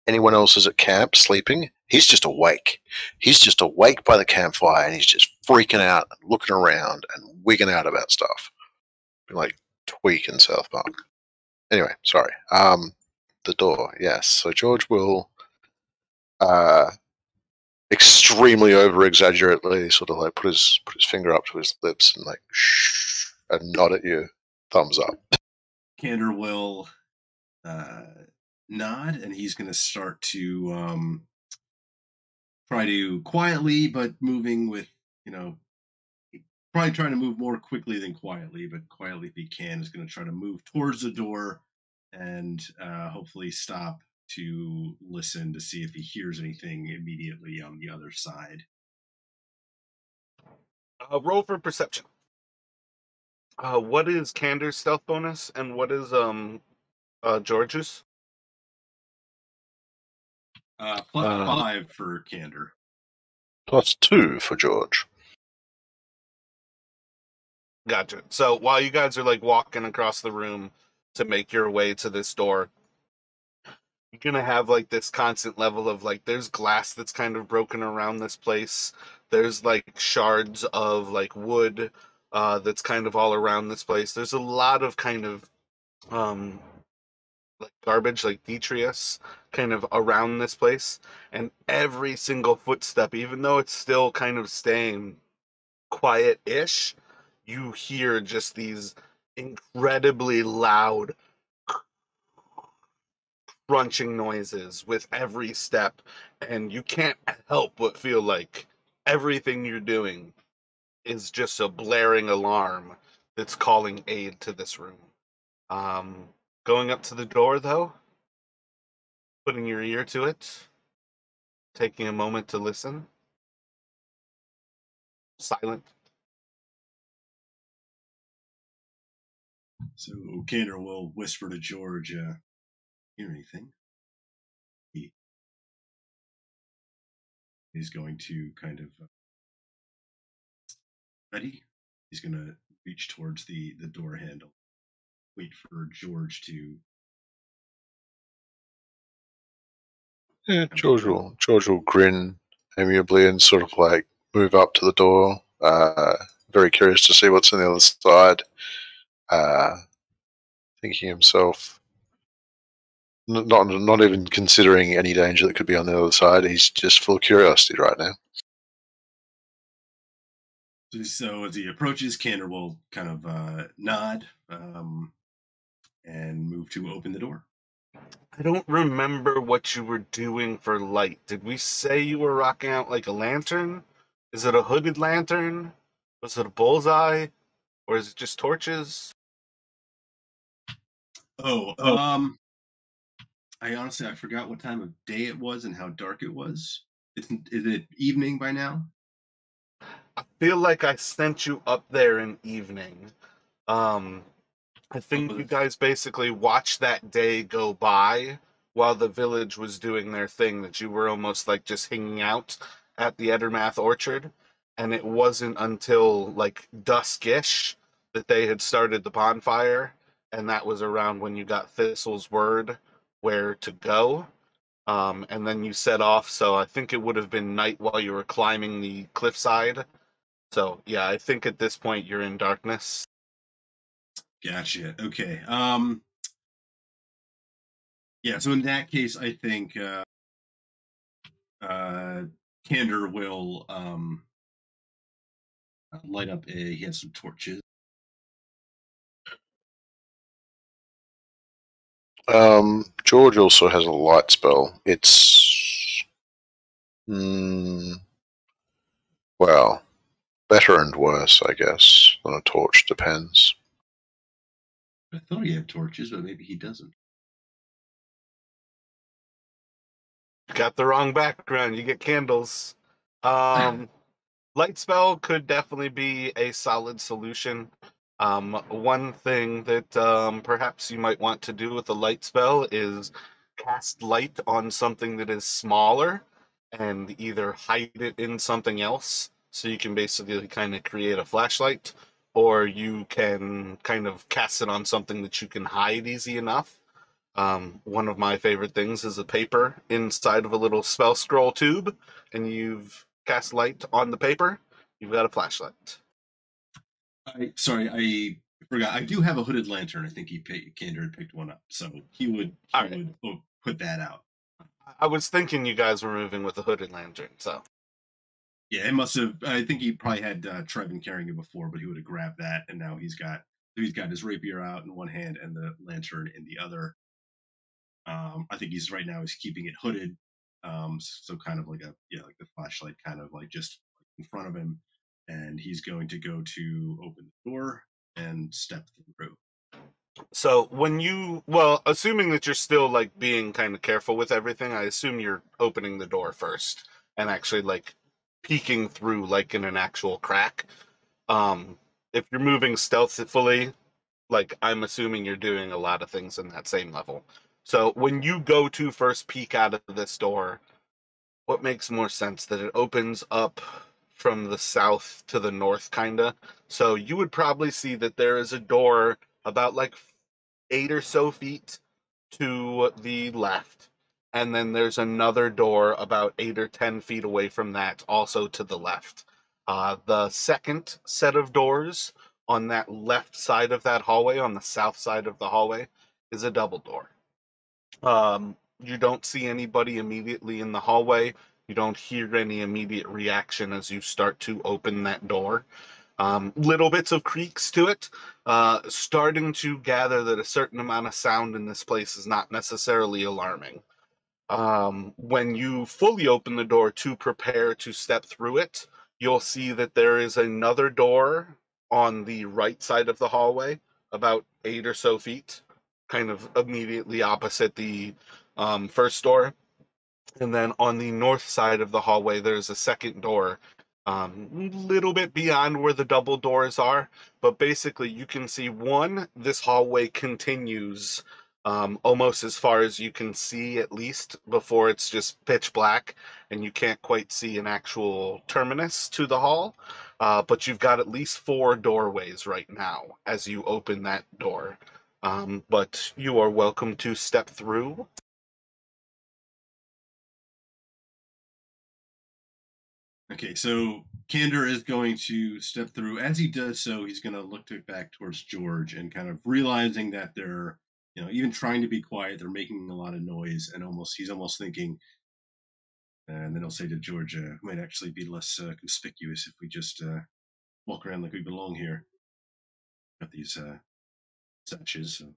anyone else is at camp sleeping, he's just awake. He's just awake by the campfire and he's just freaking out, looking around and wigging out about stuff. Like Tweak in South Park. Anyway, sorry. The door, yes. So George will extremely over exaggerately sort of like put his finger up to his lips and like shh and nod at you, thumbs up. Kander will nod, and he's going to start to try to quietly, but moving with, probably trying to move more quickly than quietly, but quietly if he can, is going to try to move towards the door and hopefully stop to listen to see if he hears anything immediately on the other side. Roll for perception. What is Kander's stealth bonus, and what is George's? +5 for Kander. +2 for George. Gotcha. So while you guys are like walking across the room to make your way to this door, you're gonna have like this constant level of like there's glass that's kind of broken around this place. There's like shards of like wood that's kind of all around this place. There's a lot of kind of like garbage, like detritus, kind of around this place. And every single footstep, even though it's still kind of staying quiet-ish, you hear just these incredibly loud crunching noises with every step, and you can't help but feel like everything you're doing is just a blaring alarm that's calling aid to this room. Going up to the door, though, putting your ear to it, taking a moment to listen. Silent. So Kander will whisper to George, hear anything? He's going to kind of ready. He's going to reach towards the door handle. Wait for George to. Yeah, George will grin amiably and sort of like move up to the door. Very curious to see what's on the other side. Thinking himself, not even considering any danger that could be on the other side. He's just full of curiosity right now. So as he approaches, Kander will kind of nod and move to open the door. I don't remember what you were doing for light. Did we say you were rocking out like a lantern? Is it a hooded lantern? Was it a bullseye? Or is it just torches? I forgot what time of day it was and how dark it was. Is it evening by now? I feel like I sent you up there in evening. I think you guys basically watched that day go by while the village was doing their thing, that you were almost like just hanging out at the Edermath Orchard. And it wasn't until like duskish that they had started the bonfire. And that was around when you got Thistle's word where to go. And then you set off. So I think it would have been night while you were climbing the cliffside. So yeah, I think at this point you're in darkness. Gotcha. Okay. Yeah, so in that case, I think Kander will light up he has some torches. George also has a light spell. It's well, better and worse, I guess, than a torch, depends. I thought he had torches, but maybe he doesn't. Got the wrong background. You get candles. Light spell could definitely be a solid solution. One thing that perhaps you might want to do with a light spell is cast light on something that is smaller and either hide it in something else. So you can basically kind of create a flashlight, or you can kind of cast it on something that you can hide easy enough. One of my favorite things is a paper inside of a little spell scroll tube, and you've cast light on the paper. You've got a flashlight. Sorry, I forgot. I do have a hooded lantern. I think Kander had picked one up, so he would put that out. I was thinking you guys were moving with a hooded lantern, so. Yeah, it must have. I think he probably had Trevin carrying it before, but he would have grabbed that, and now he's got his rapier out in one hand and the lantern in the other. I think he's keeping it hooded, so kind of like like the flashlight, kind of like just in front of him, and he's going to go to open the door and step through. So assuming that you're still like being kind of careful with everything, I assume you're opening the door first and actually like peeking through like in an actual crack. If you're moving stealthily, like I'm assuming you're doing a lot of things in that same level. So when you go to first peek out of this door, what makes more sense? That it opens up from the south to the north, kinda. So you would probably see that there is a door about like 8 or so feet to the left, and then there's another door about 8 or 10 feet away from that, also to the left. The second set of doors on that left side of that hallway, on the south side of the hallway, is a double door. You don't see anybody immediately in the hallway. You don't hear any immediate reaction as you start to open that door. Little bits of creaks to it, starting to gather that a certain amount of sound in this place is not necessarily alarming. When you fully open the door to prepare to step through it, you'll see that there is another door on the right side of the hallway, about 8 or so feet, kind of immediately opposite the first door. And then on the north side of the hallway, there's a second door, little bit beyond where the double doors are. But basically, you can see this hallway continues almost as far as you can see, at least, before it's just pitch black and you can't quite see an actual terminus to the hall. But you've got at least 4 doorways right now as you open that door. But you are welcome to step through. Okay, so Kander is going to step through. As he does so, he's going to look back towards George and kind of realizing that they're, even trying to be quiet, they're making a lot of noise, and he's almost thinking, and then he'll say to George, might actually be less conspicuous if we just walk around like we belong here. Got these sashes. So.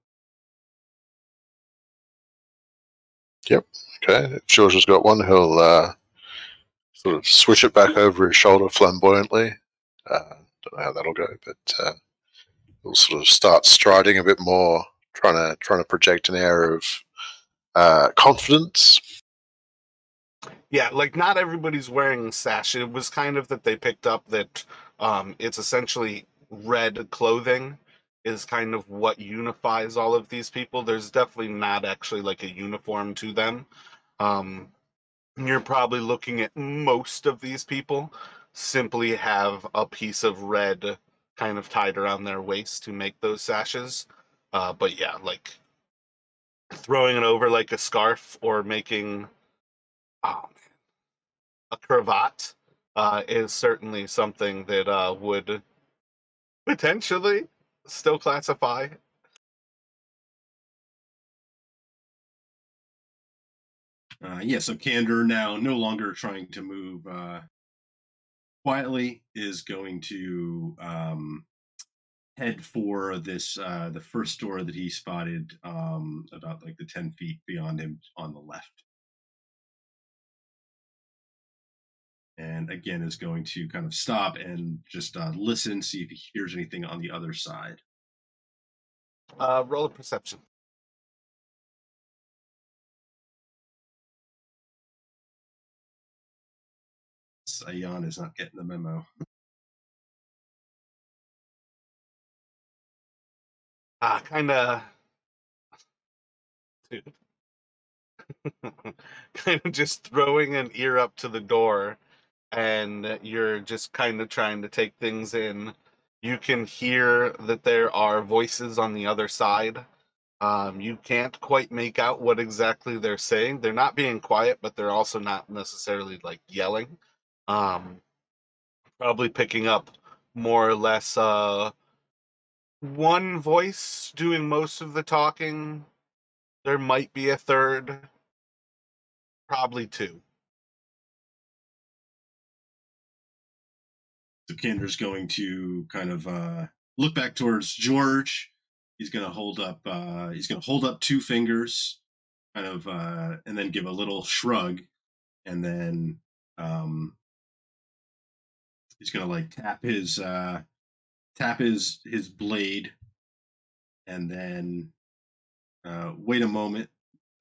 Yep. Okay. If George has got one, he'll sort of switch it back over his shoulder flamboyantly. Don't know how that'll go, but he'll sort of start striding a bit more, trying to project an air of confidence. Yeah, like not everybody's wearing sash. It was kind of that they picked up that it's essentially red clothing is kind of what unifies all of these people. There's definitely not actually like a uniform to them. You're probably looking at most of these people simply have a piece of red kind of tied around their waist to make those sashes. But yeah, like throwing it over like a scarf or making a cravat is certainly something that would potentially still classify. So Kander, now no longer trying to move quietly, is going to head for this the first door that he spotted about like the 10 feet beyond him on the left. And again, is going to kind of stop and just listen, see if he hears anything on the other side. Roll a perception. Sion is not getting the memo. Kind of, dude. Kind of just throwing an ear up to the door, and you're just kind of trying to take things in. You can hear that there are voices on the other side, You can't quite make out what exactly they're saying. They're not being quiet, but they're also not necessarily like yelling. Probably picking up more or less one voice doing most of the talking. There might be a third, probably two. So Kendra's going to kind of look back towards George. He's going to hold up. He's going to hold up two fingers, kind of, and then give a little shrug, and then he's going to like tap his blade, and then wait a moment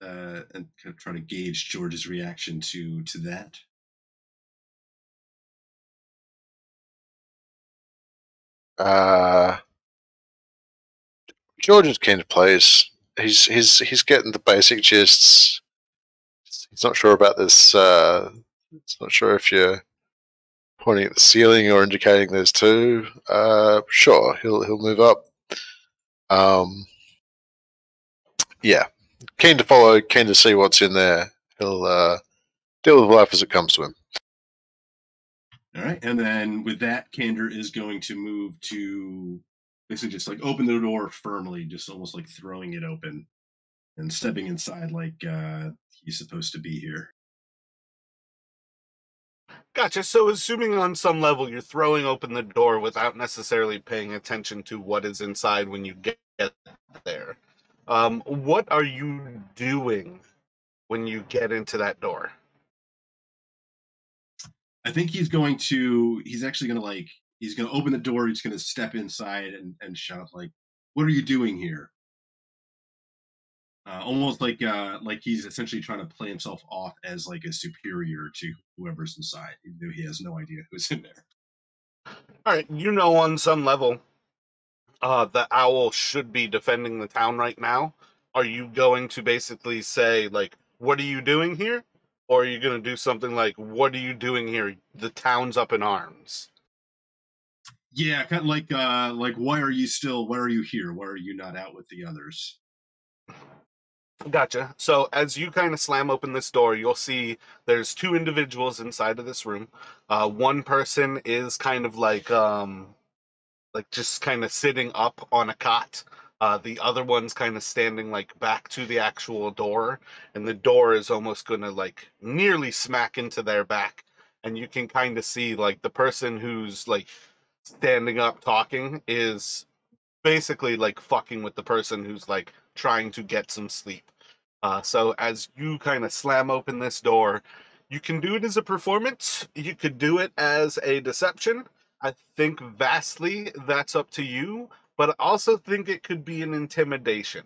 and kind of try to gauge George's reaction to that. George is keen to plays. He's getting the basic gists. He's not sure about this. He's not sure if you're pointing at the ceiling or indicating there's two. Sure, he'll move up. Yeah, keen to follow, keen to see what's in there. He'll deal with life as it comes to him. All right, and then with that, Kander is going to move to basically just like open the door firmly, just almost like throwing it open and stepping inside like he's supposed to be here. Gotcha. So, assuming on some level you're throwing open the door without necessarily paying attention to what is inside when you get there, what are you doing when you get into that door? I think he's actually going to like, he's going to open the door. He's going to step inside and shout like, "What are you doing here?" Almost like he's essentially trying to play himself off as like a superior to whoever's inside, even though he has no idea who's in there. All right, on some level, the owl should be defending the town right now. Are you going to basically say like, "What are you doing here?" Or are you going to do something like, "What are you doing here? The town's up in arms." Yeah, kind of like why are you here? Why are you not out with the others? Gotcha. So as you kind of slam open this door, you'll see there's two individuals inside of this room. One person is kind of like just kind of sitting up on a cot. The other one's kind of standing like back to the actual door, and the door is almost gonna like nearly smack into their back. And you can kind of see like the person who's like standing up talking is basically like fucking with the person who's like trying to get some sleep. So as you kind of slam open this door, you can do it as a performance. You could do it as a deception. I think vastly that's up to you, but I also think it could be an intimidation.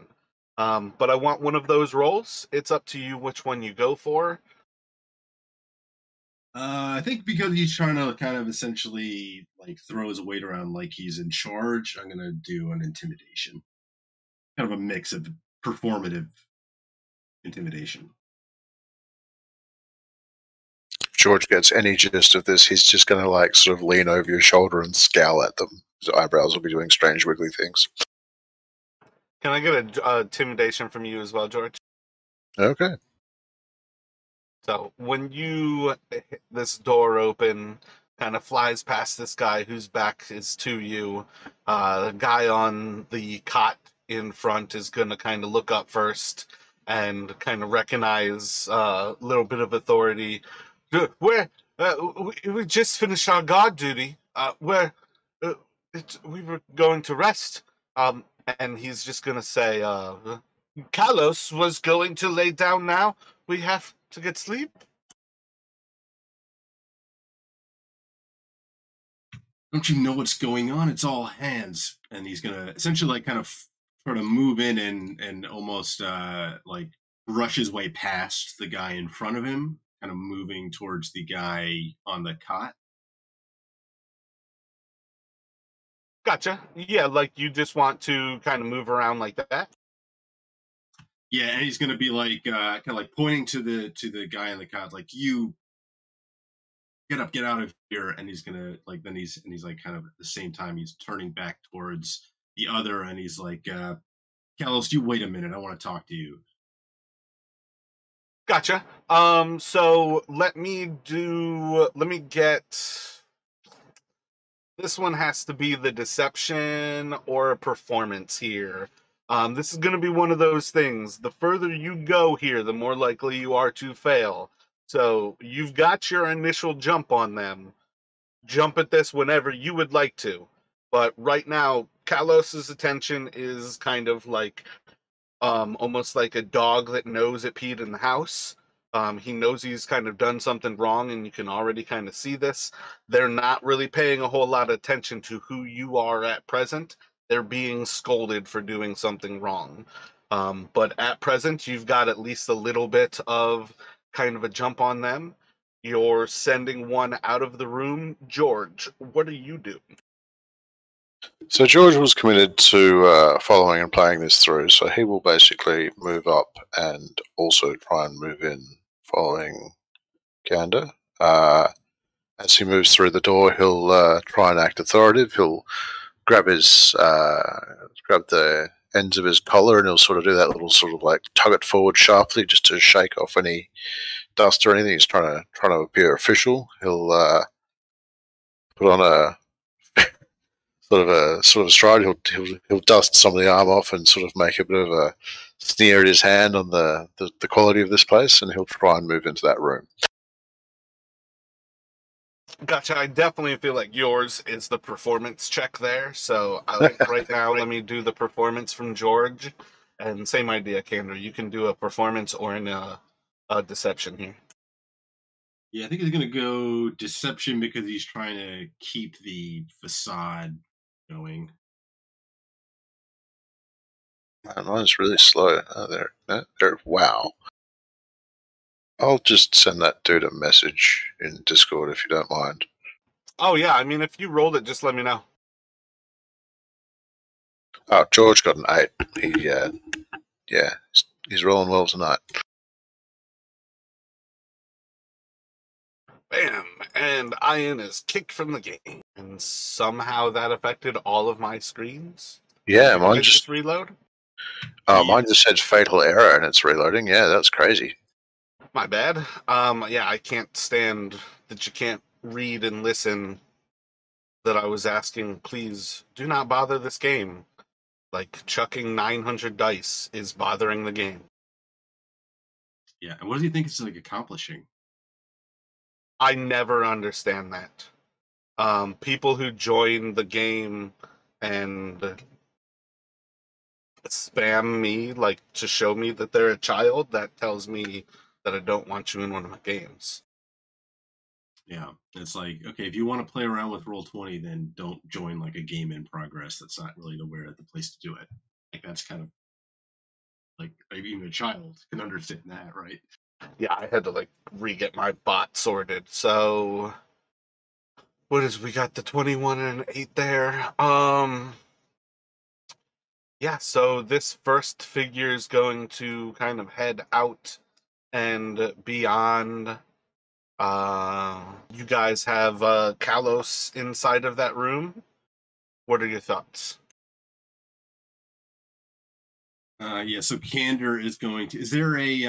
But I want one of those roles. It's up to you which one you go for. I think because he's trying to kind of essentially like throw his weight around like he's in charge, I'm gonna do an intimidation. Kind of a mix of performative intimidation. If George gets any gist of this, he's just going to like sort of lean over your shoulder and scowl at them. His eyebrows will be doing strange, wiggly things. Can I get a intimidation from you as well, George? Okay. So when you hit this door open, kind of flies past this guy whose back is to you. The guy on the cot in front is going to kind of look up first and kind of recognize a little bit of authority. Where we just finished our guard duty. Where we were going to rest. And he's just going to say, Kalos was going to lay down now. We have to get sleep. Don't you know what's going on? It's all hands. And he's gonna essentially like kind of try to move in and almost like brush his way past the guy in front of him, kind of moving towards the guy on the cot. Gotcha. Yeah, like you just want to kind of move around like that. Yeah, and he's gonna be like kind of like pointing to the guy on the cot, like, "You get up, get out of here." And he's gonna like then he's like kind of at the same time he's turning back towards the other, and he's like, Kalos, you wait a minute. I want to talk to you. Gotcha. So let me get. This one has to be the deception or a performance here. This is going to be one of those things. The further you go here, the more likely you are to fail. So you've got your initial jump on them. Jump at this whenever you would like to. But right now, Kalos's attention is kind of like almost like a dog that knows it peed in the house. He knows he's kind of done something wrong, and you can already kind of see this. They're not really paying a whole lot of attention to who you are at present. They're being scolded for doing something wrong. But at present, you've got at least a little bit of kind of a jump on them. You're sending one out of the room. George, what are you doing? So George was committed to following and playing this through, so he will basically move up and also try and move in following Gander. As he moves through the door, he'll try and act authoritative. He'll grab the ends of his collar, and he'll sort of do that little sort of like tug it forward sharply just to shake off any dust or anything. He's trying to appear official. He'll put on a sort of stride. He'll dust some of the arm off and sort of make a bit of a sneer at his hand on the quality of this place, and he'll try and move into that room. Gotcha. I definitely feel like yours is the performance check there. So I think right now, let me do the performance from George. And same idea, Kander. You can do a performance or a deception here. Yeah, I think he's going to go deception because he's trying to keep the facade going. Mine's really slow. Oh, there. Wow. I'll just send that dude a message in Discord if you don't mind. Oh, yeah. I mean, if you rolled it, just let me know. Oh, George got an 8. He's rolling well tonight. Bam! And Ian is kicked from the game. And somehow that affected all of my screens. Yeah, Did mine I just reload. Mine just said fatal error and it's reloading. Yeah, that's crazy. My bad. Yeah, I can't stand that you can't read and listen. That I was asking, please do not bother this game. Like chucking 900 dice is bothering the game. Yeah, and what does he think it's like accomplishing? I never understand that. People who join the game and spam me like to show me that they're a child, that tells me that I don't want you in one of my games. Yeah, it's like, okay, if you want to play around with Roll20, then don't join like a game in progress. That's not really the place to do it. Like that's kind of like even a child can understand that, right? Yeah, I had to like re-get my bot sorted. So what is we got the 21 and 8 there. Yeah, so this first figure is going to kind of head out and beyond. You guys have Kalos inside of that room. What are your thoughts? Yeah, so Kander is going to. Is there a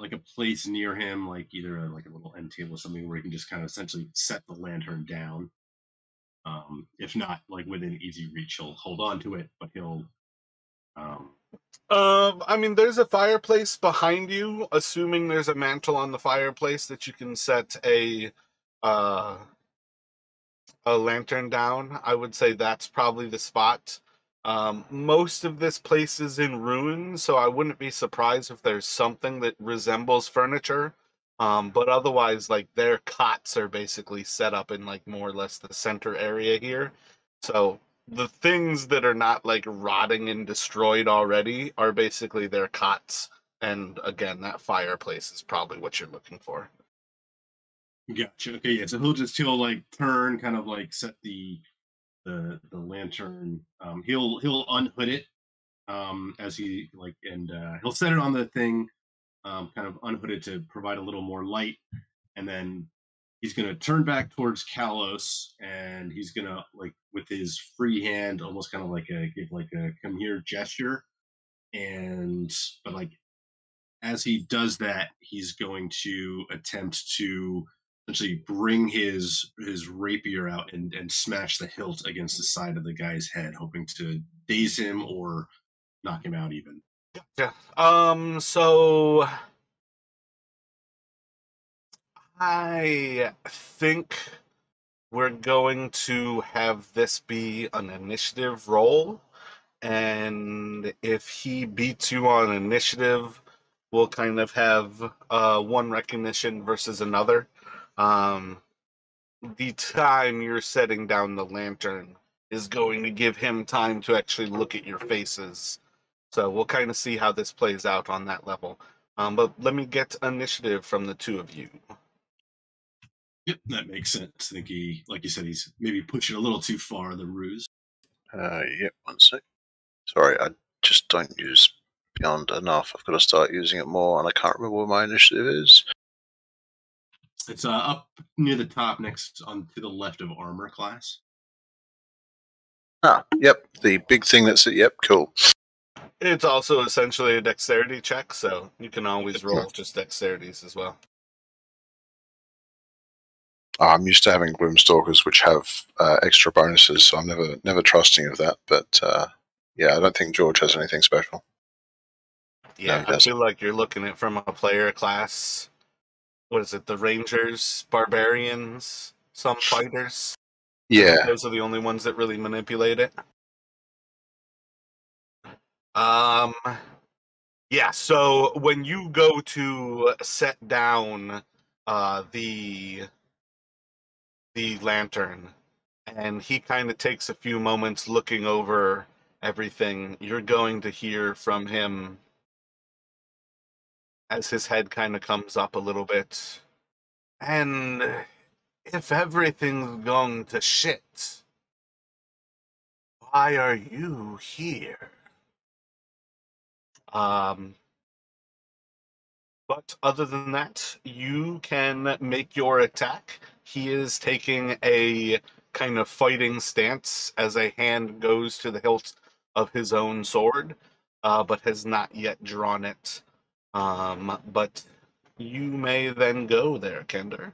like a place near him, like either like a little end table or something, where he can just kind of essentially set the lantern down? If not, like within easy reach, he'll hold on to it, but he'll. I mean, there's a fireplace behind you. Assuming there's a mantle on the fireplace that you can set a lantern down, I would say that's probably the spot. Most of this place is in ruins, so I wouldn't be surprised if there's something that resembles furniture. But otherwise, like their cots are basically set up in like more or less the center area here. So the things that are not like rotting and destroyed already are basically their cots. And again, that fireplace is probably what you're looking for. Gotcha. Okay, yeah. So he'll like turn, kind of like set the lantern. He'll unhood it as he like, and he'll set it on the thing, kind of unhood it to provide a little more light, and then he's gonna turn back towards Kalos, and he's gonna like with his free hand, almost kind of like a come here gesture, and but like as he does that, he's going to attempt to essentially bring his rapier out and smash the hilt against the side of the guy's head, hoping to daze him or knock him out even. Yeah. So I think we're going to have this be an initiative roll, and if he beats you on initiative, we'll kind of have one recognition versus another. The time you're setting down the lantern is going to give him time to actually look at your faces. So we'll kind of see how this plays out on that level. But let me get initiative from the two of you. Yep, that makes sense. I think he, like you said, he's maybe pushing a little too far, the ruse. Yep, one sec. Sorry, I just don't use Beyond enough. I've got to start using it more, and I can't remember where my initiative is. It's up near the top, next on to the left of armor class. Ah, yep, the big thing that's it. Yep, cool. It's also essentially a dexterity check, so you can always roll just dexterities as well. I'm used to having Gloomstalkers, which have extra bonuses, so I'm never trusting of that. But yeah, I don't think George has anything special. Yeah, No, I feel like you're looking at it from a player class. What is it? The Rangers, Barbarians, some fighters. Yeah. Those are the only ones that really manipulate it. Yeah, so when you go to set down the lantern, and he kind of takes a few moments looking over everything, you're going to hear from him as his head kind of comes up a little bit. And if everything's going to shit, why are you here? But other than that, you can make your attack. He is taking a kind of fighting stance as a hand goes to the hilt of his own sword, but has not yet drawn it. But you may then go there, Kender.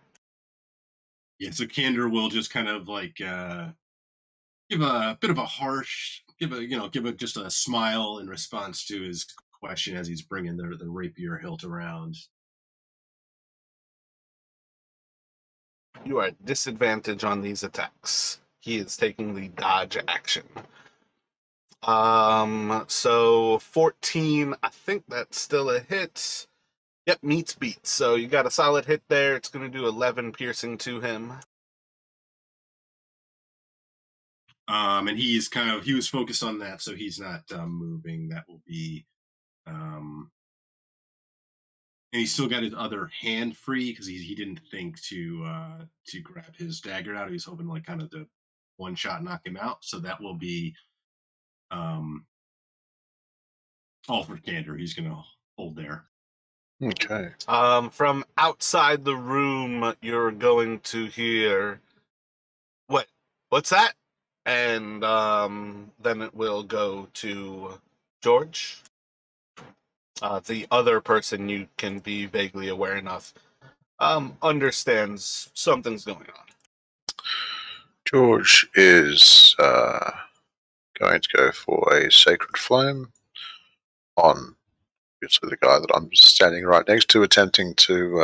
Yeah, so Kender will just kind of like give a bit of a harsh, give just a smile in response to his question as he's bringing the rapier hilt around. You are at disadvantage on these attacks. He is taking the dodge action. So 14, I think that's still a hit. Yep, meets beats. So you got a solid hit there. It's going to do 11 piercing to him. And he was focused on that, so he's not moving. That will be, and he's still got his other hand free because he didn't think to grab his dagger out. He was hoping like kind of to one shot knock him out. So that will be all for Kender. He's going to hold there. Okay. From outside the room, you're going to hear, what's that? And then it will go to George. The other person you can be vaguely aware enough understands something's going on. George is going to go for a Sacred Flame on obviously the guy that I'm standing right next to, attempting to,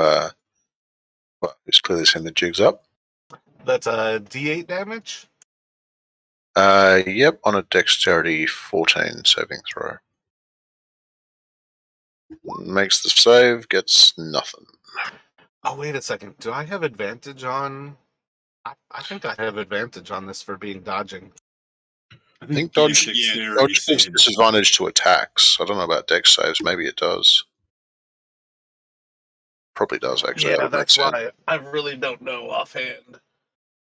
well, he's clearly seen the jigs up. That's a D8 damage? Yep, on a Dexterity 14 saving throw. Makes the save, gets nothing. Oh, wait a second. Do I have advantage on... I think I have advantage on this for being dodging. I think Dodge gives disadvantage to attacks. I don't know about Dex saves. Maybe it does. Probably does, actually. Yeah, that's why I really don't know offhand.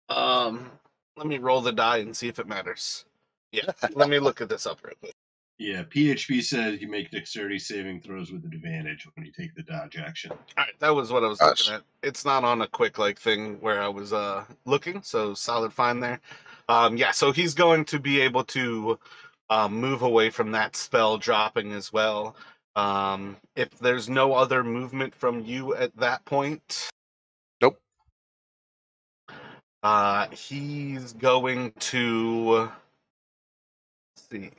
Let me roll the die and see if it matters. Yeah, let me look at this up real quick. Yeah, PHP says you make dexterity saving throws with advantage when you take the dodge action. All right, that was what I was Nice. looking at. It's not on a quick like thing where I was looking, so solid fine there. Yeah, so he's going to be able to move away from that spell dropping as well. If there's no other movement from you at that point, Nope. he's going to see.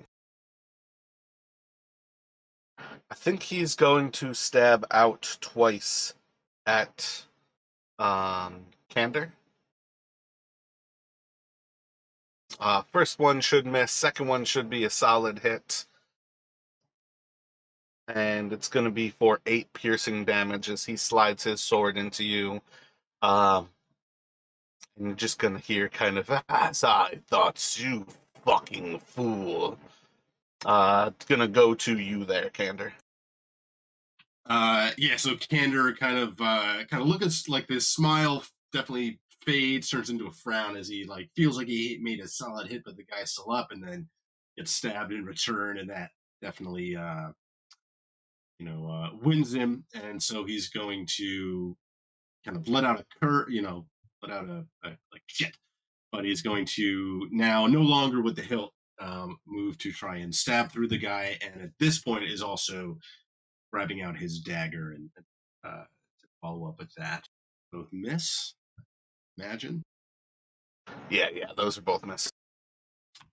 I think he's going to stab out twice at Kander. First one should miss. Second one should be a solid hit. And it's going to be for 8 piercing damage as he slides his sword into you. And you're just going to hear kind of, as I thought, you fucking fool. It's going to go to you there, Kander. Yeah, so Kander kind of looks like this smile definitely fades, turns into a frown as he like feels like he made a solid hit, but the guy's still up, and then gets stabbed in return, and that definitely wins him, and so he's going to kind of let out a like shit, but he's going to now no longer with the hilt move to try and stab through the guy, and at this point is also grabbing out his dagger and to follow up with that. Both miss. Imagine. Yeah, those are both missed.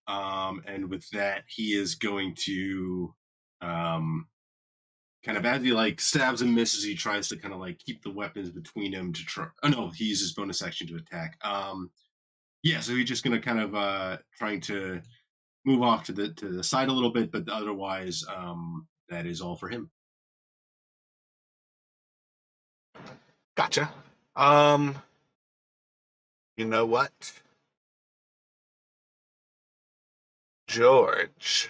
And with that, he is going to kind of as he like stabs and misses, he tries to kind of like keep the weapons between him to try. Oh no, he uses bonus action to attack. Yeah, so he's just gonna kind of trying to move off to the side a little bit, but otherwise, that is all for him. Gotcha. You know what? George.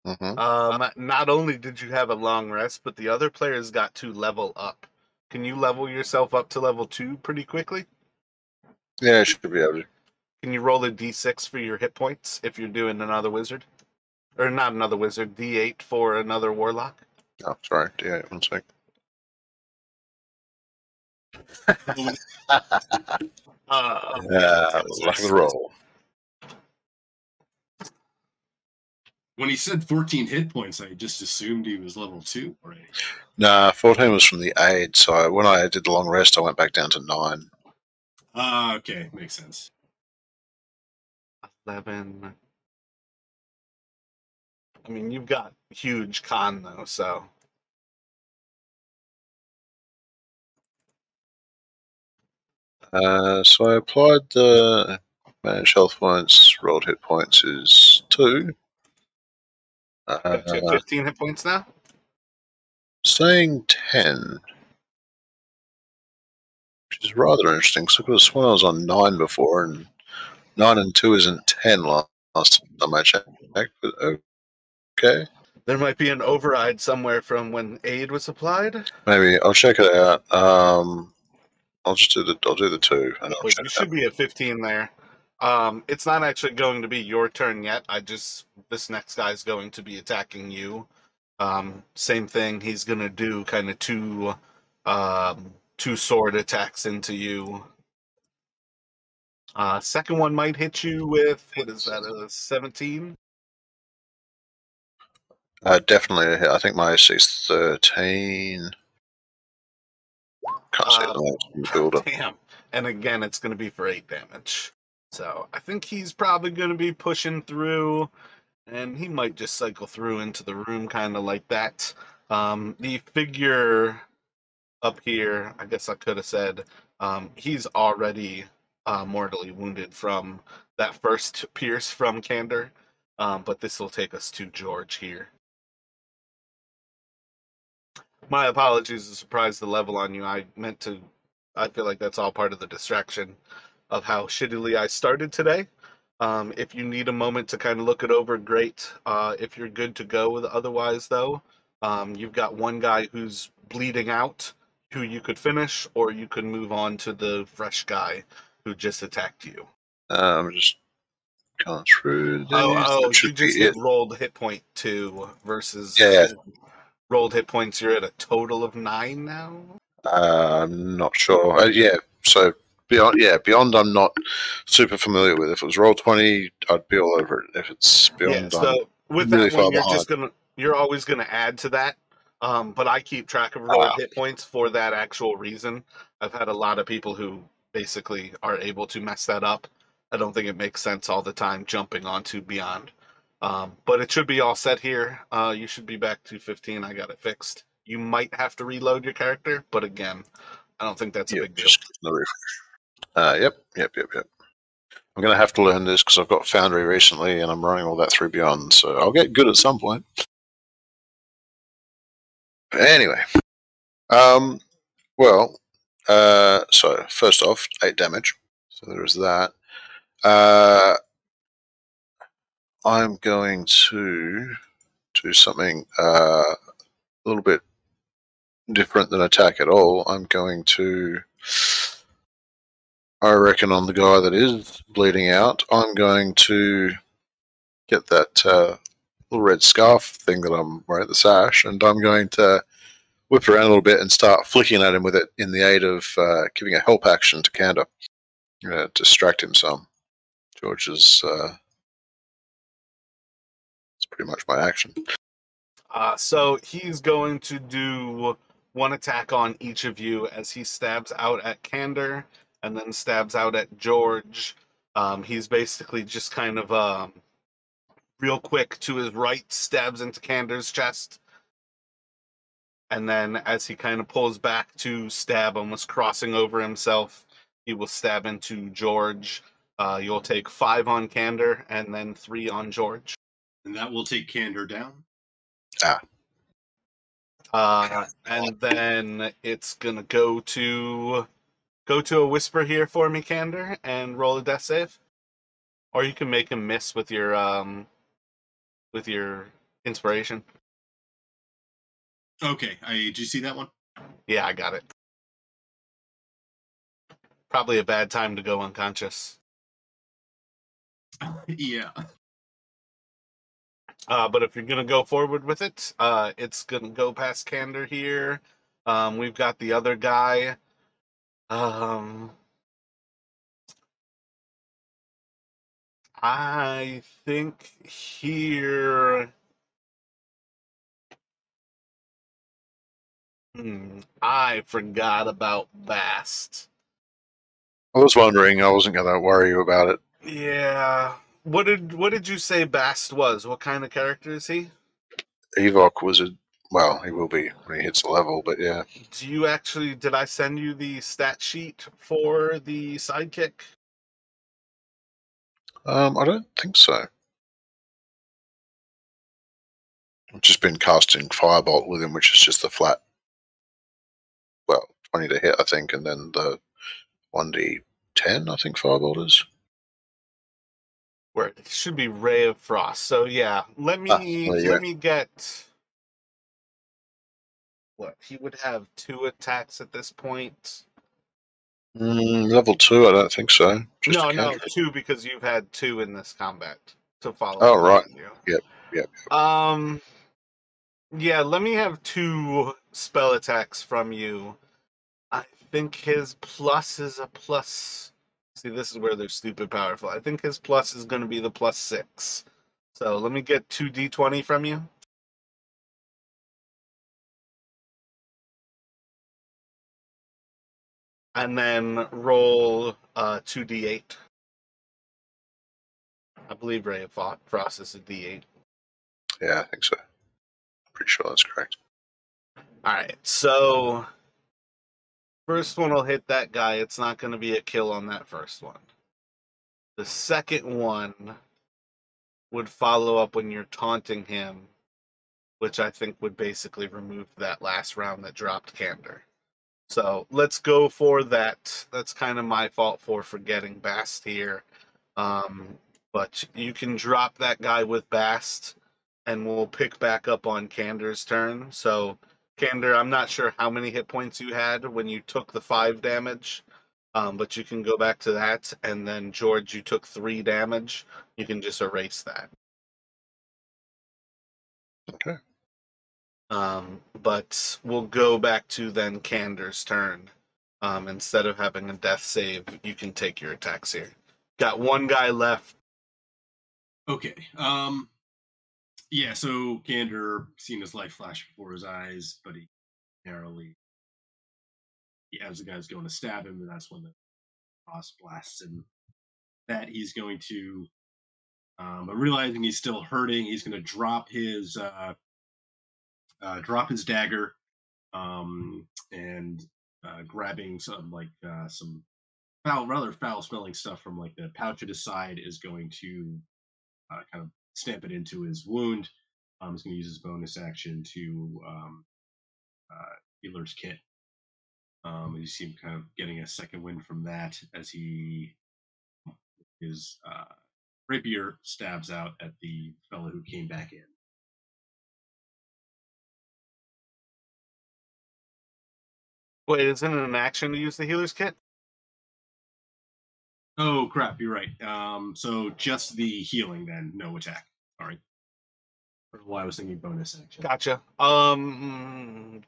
Not only did you have a long rest, but the other players got to level up. Can you level yourself up to level 2 pretty quickly? Yeah, I should be able to. Can you roll a d6 for your hit points if you're doing another wizard? Or not another wizard, d8 for another warlock? Oh, sorry. D8, 1 sec. Luck of the roll. When he said 14 hit points, I just assumed he was level 2 already. Nah, 14 was from the aid, so when I did the long rest, I went back down to 9. Okay, makes sense. 11. I mean, you've got huge con, though, so... So I applied the managed health points, rolled hit points is 2. Got you 15 hit points now? Saying 10. Which is rather interesting, because I could have sworn I was on 9 before, and 9 and 2 isn't 10 last time I checked, but okay. There might be an override somewhere from when aid was applied. Maybe. I'll check it out. I'll do the 2. And Wait, you should be at 15 there. It's not actually going to be your turn yet. This next guy's going to be attacking you. Same thing. He's going to do kind of two sword attacks into you. Second one might hit you with, what is that, a 17? Definitely. I think my AC is 13. Can't see the builder. Damn. And again, it's going to be for 8 damage. So I think he's probably going to be pushing through, and he might just cycle through into the room kind of like that. The figure up here, I guess I could have said, he's already mortally wounded from that first pierce from Kander, but this will take us to George here. My apologies to surprise the level on you. I feel like that's all part of the distraction of how shittily I started today. If you need a moment to kind of look it over, great. If you're good to go with otherwise, though, you've got one guy who's bleeding out who you could finish, or you could move on to the fresh guy who just attacked you. I'm just gone through these. Oh, That you should just be did it. rolled hit point 2 versus Yeah. rolled hit points. You're at a total of 9 now. I'm not sure. Yeah, so beyond I'm not super familiar with. If it was roll 20, I'd be all over it. If it's beyond, Yeah. So with really that one, far you're always gonna add to that. But I keep track of rolled hit points for that actual reason. I've had a lot of people who basically are able to mess that up. I don't think it makes sense all the time jumping onto Beyond. But it should be all set here. You should be back to 15. I got it fixed. You might have to reload your character, but again, I don't think that's a big deal. just another refresh. Yep. I'm going to have to learn this because I've got Foundry recently and I'm running all that through Beyond, so I'll get good at some point. Anyway, so first off, 8 damage. So there is that. I'm going to do something a little bit different than attack at all. I'm going to, I reckon, on the guy that is bleeding out, I'm going to get that little red scarf thing that I'm wearing, the sash, and I'm going to whip around a little bit and start flicking at him with it in the aid of giving a help action to Kander. Distract him some. George is it's pretty much my action. So he's going to do one attack on each of you as he stabs out at Kander and then stabs out at George. He's basically just kind of real quick to his right, stabs into Kander's chest. And then as he kind of pulls back to stab, almost crossing over himself, he will stab into George. You'll take 5 on Kander and then 3 on George. And that will take Kander down. And then it's gonna go to a whisper here for me, Kander, and roll a death save. Or you can make him miss with your inspiration. Okay, did you see that one? Yeah, I got it. Probably a bad time to go unconscious. Yeah. But if you're gonna go forward with it, it's gonna go past Kander here. We've got the other guy. I think here. I forgot about Bast. I was wondering. I wasn't going to worry you about it. Yeah. What did you say Bast was? What kind of character is he? Evok was he will be when he hits the level, but yeah. Did I send you the stat sheet for the sidekick? I don't think so. I've just been casting Firebolt with him, which is just the flat, 20 to hit, I think, and then the 1d10, I think Firebolt is. Where it should be Ray of Frost. So yeah, let me get. What, he would have 2 attacks at this point. Level 2, I don't think so. Just no, 2 because you've had 2 in this combat to follow. Oh right. Yep. Yeah, let me have 2 spell attacks from you. I think his plus is a plus. See, this is where they're stupid powerful. I think his plus is going to be the +6. So let me get 2 d20 from you. And then roll 2d8. I believe Ray of Frost is a d8. Yeah, I think so. Pretty sure that's correct. Alright, so first one will hit that guy. It's not going to be a kill on that first one. The second one would follow up when you're taunting him, which I think would basically remove that last round that dropped Kander. So let's go for that. That's kind of my fault for forgetting Bast here. But you can drop that guy with Bast, and we'll pick back up on Kander's turn. So, Kander, I'm not sure how many hit points you had when you took the 5 damage. But you can go back to that, and then George, you took 3 damage. You can just erase that. Okay. But we'll go back to then Cander's turn. Instead of having a death save, you can take your attacks here. Got 1 guy left. Okay. Yeah, so Gander seen his life flash before his eyes, but he as the guy's going to stab him, and that's when the cross blasts him. That he's going to, but realizing he's still hurting, he's going to drop his dagger, and grabbing some rather foul smelling stuff from like the pouch at his side is going to kind of stamp it into his wound. He's going to use his bonus action to healer's kit. You see him kind of getting a second wind from that as his rapier stabs out at the fellow who came back in. Wait, isn't it an action to use the healer's kit? Oh crap, you're right. So just the healing then, no attack. Sorry. Why I was thinking bonus action. Gotcha.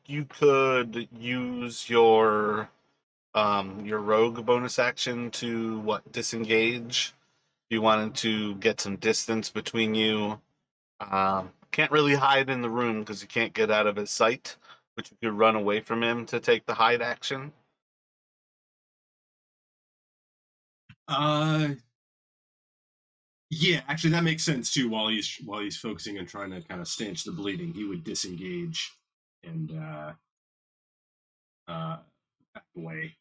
You could use your rogue bonus action to disengage. If you wanted to get some distance between you. Can't really hide in the room because you can't get out of his sight, but you could run away from him to take the hide action. Yeah, actually that makes sense too. While he's focusing on trying to kind of stanch the bleeding, he would disengage and back away.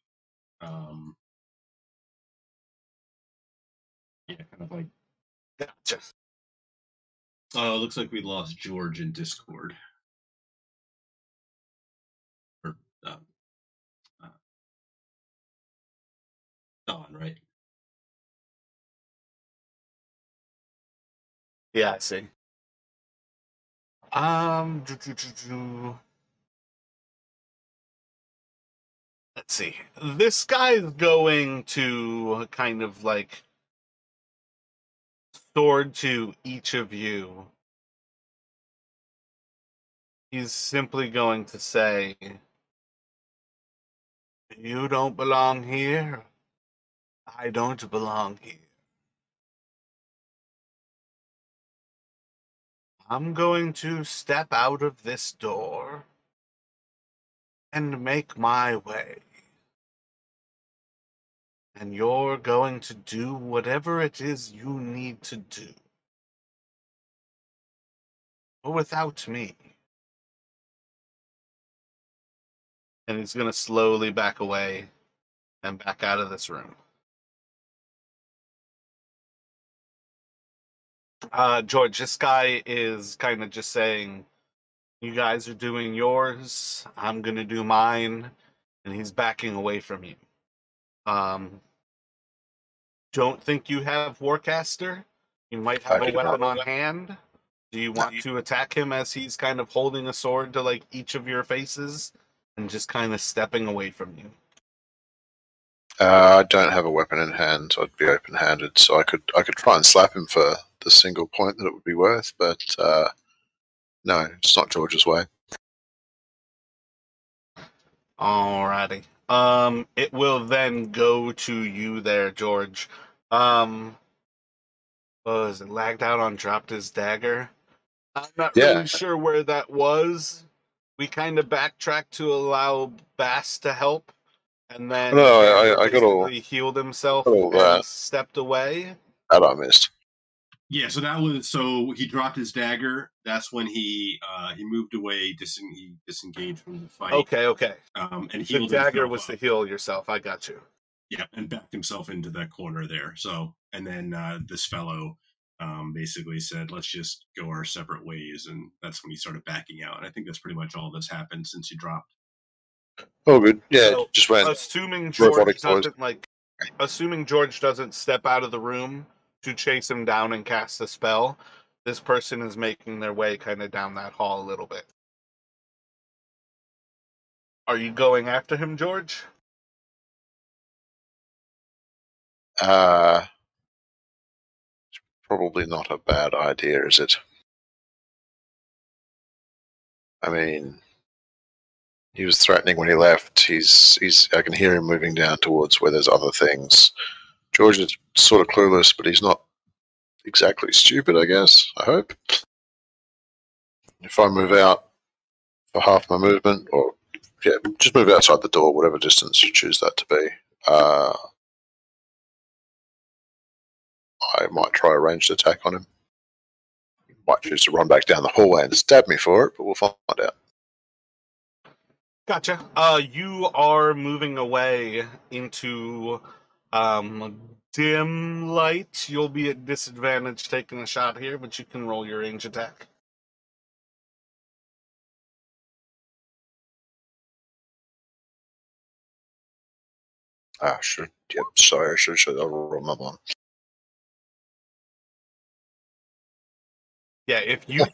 Yeah, kind of like. Gotcha. Looks like we lost George in Discord. Or Don, right? Yeah, I see. Let's see. This guy's going to kind of like sword to each of you. He's simply going to say, "You don't belong here. I don't belong here. I'm going to step out of this door and make my way. And you're going to do whatever it is you need to do. Or without me." And he's going to slowly back away and back out of this room. George, this guy is kind of just saying, "You guys are doing yours, I'm going to do mine," and he's backing away from you. Don't think you have Warcaster. You might have a weapon on hand. Do you want to attack him as he's kind of holding a sword to like each of your faces and just kind of stepping away from you? I don't have a weapon in hand, so I'd be open-handed. So I could try and slap him for the single point that it would be worth, but no, it's not George's way. Alrighty. It will then go to you there, George. Was it lagged out on dropped his dagger? I'm not really sure where that was. We kind of backtracked to allow Bass to help, and then I got all healed himself and stepped away. That I missed. Yeah, so he dropped his dagger. That's when he moved away, he disengaged from the fight. Okay. And the dagger was to heal yourself. I got you. Yeah, and backed himself into that corner there. So, and then this fellow basically said, "Let's just go our separate ways," and that's when he started backing out. And I think that's pretty much all that's happened since you dropped. Oh, good. Yeah, so, just went. Assuming George doesn't step out of the room to chase him down and cast the spell, this person is making their way kind of down that hall a little bit. Are you going after him, George? Probably not a bad idea, is it? I mean, he was threatening when he left. I can hear him moving down towards where there's other things. George is sort of clueless, but he's not exactly stupid, I guess. I hope. If I move out for half my movement, or just move outside the door, whatever distance you choose that to be. I might try a ranged attack on him. He might choose to run back down the hallway and stab me for it, but we'll find out. Gotcha. You are moving away into dim light. You'll be at disadvantage taking a shot here, but you can roll your range attack. Sure. Yep, sorry, I should have rolled another one. Yeah, if you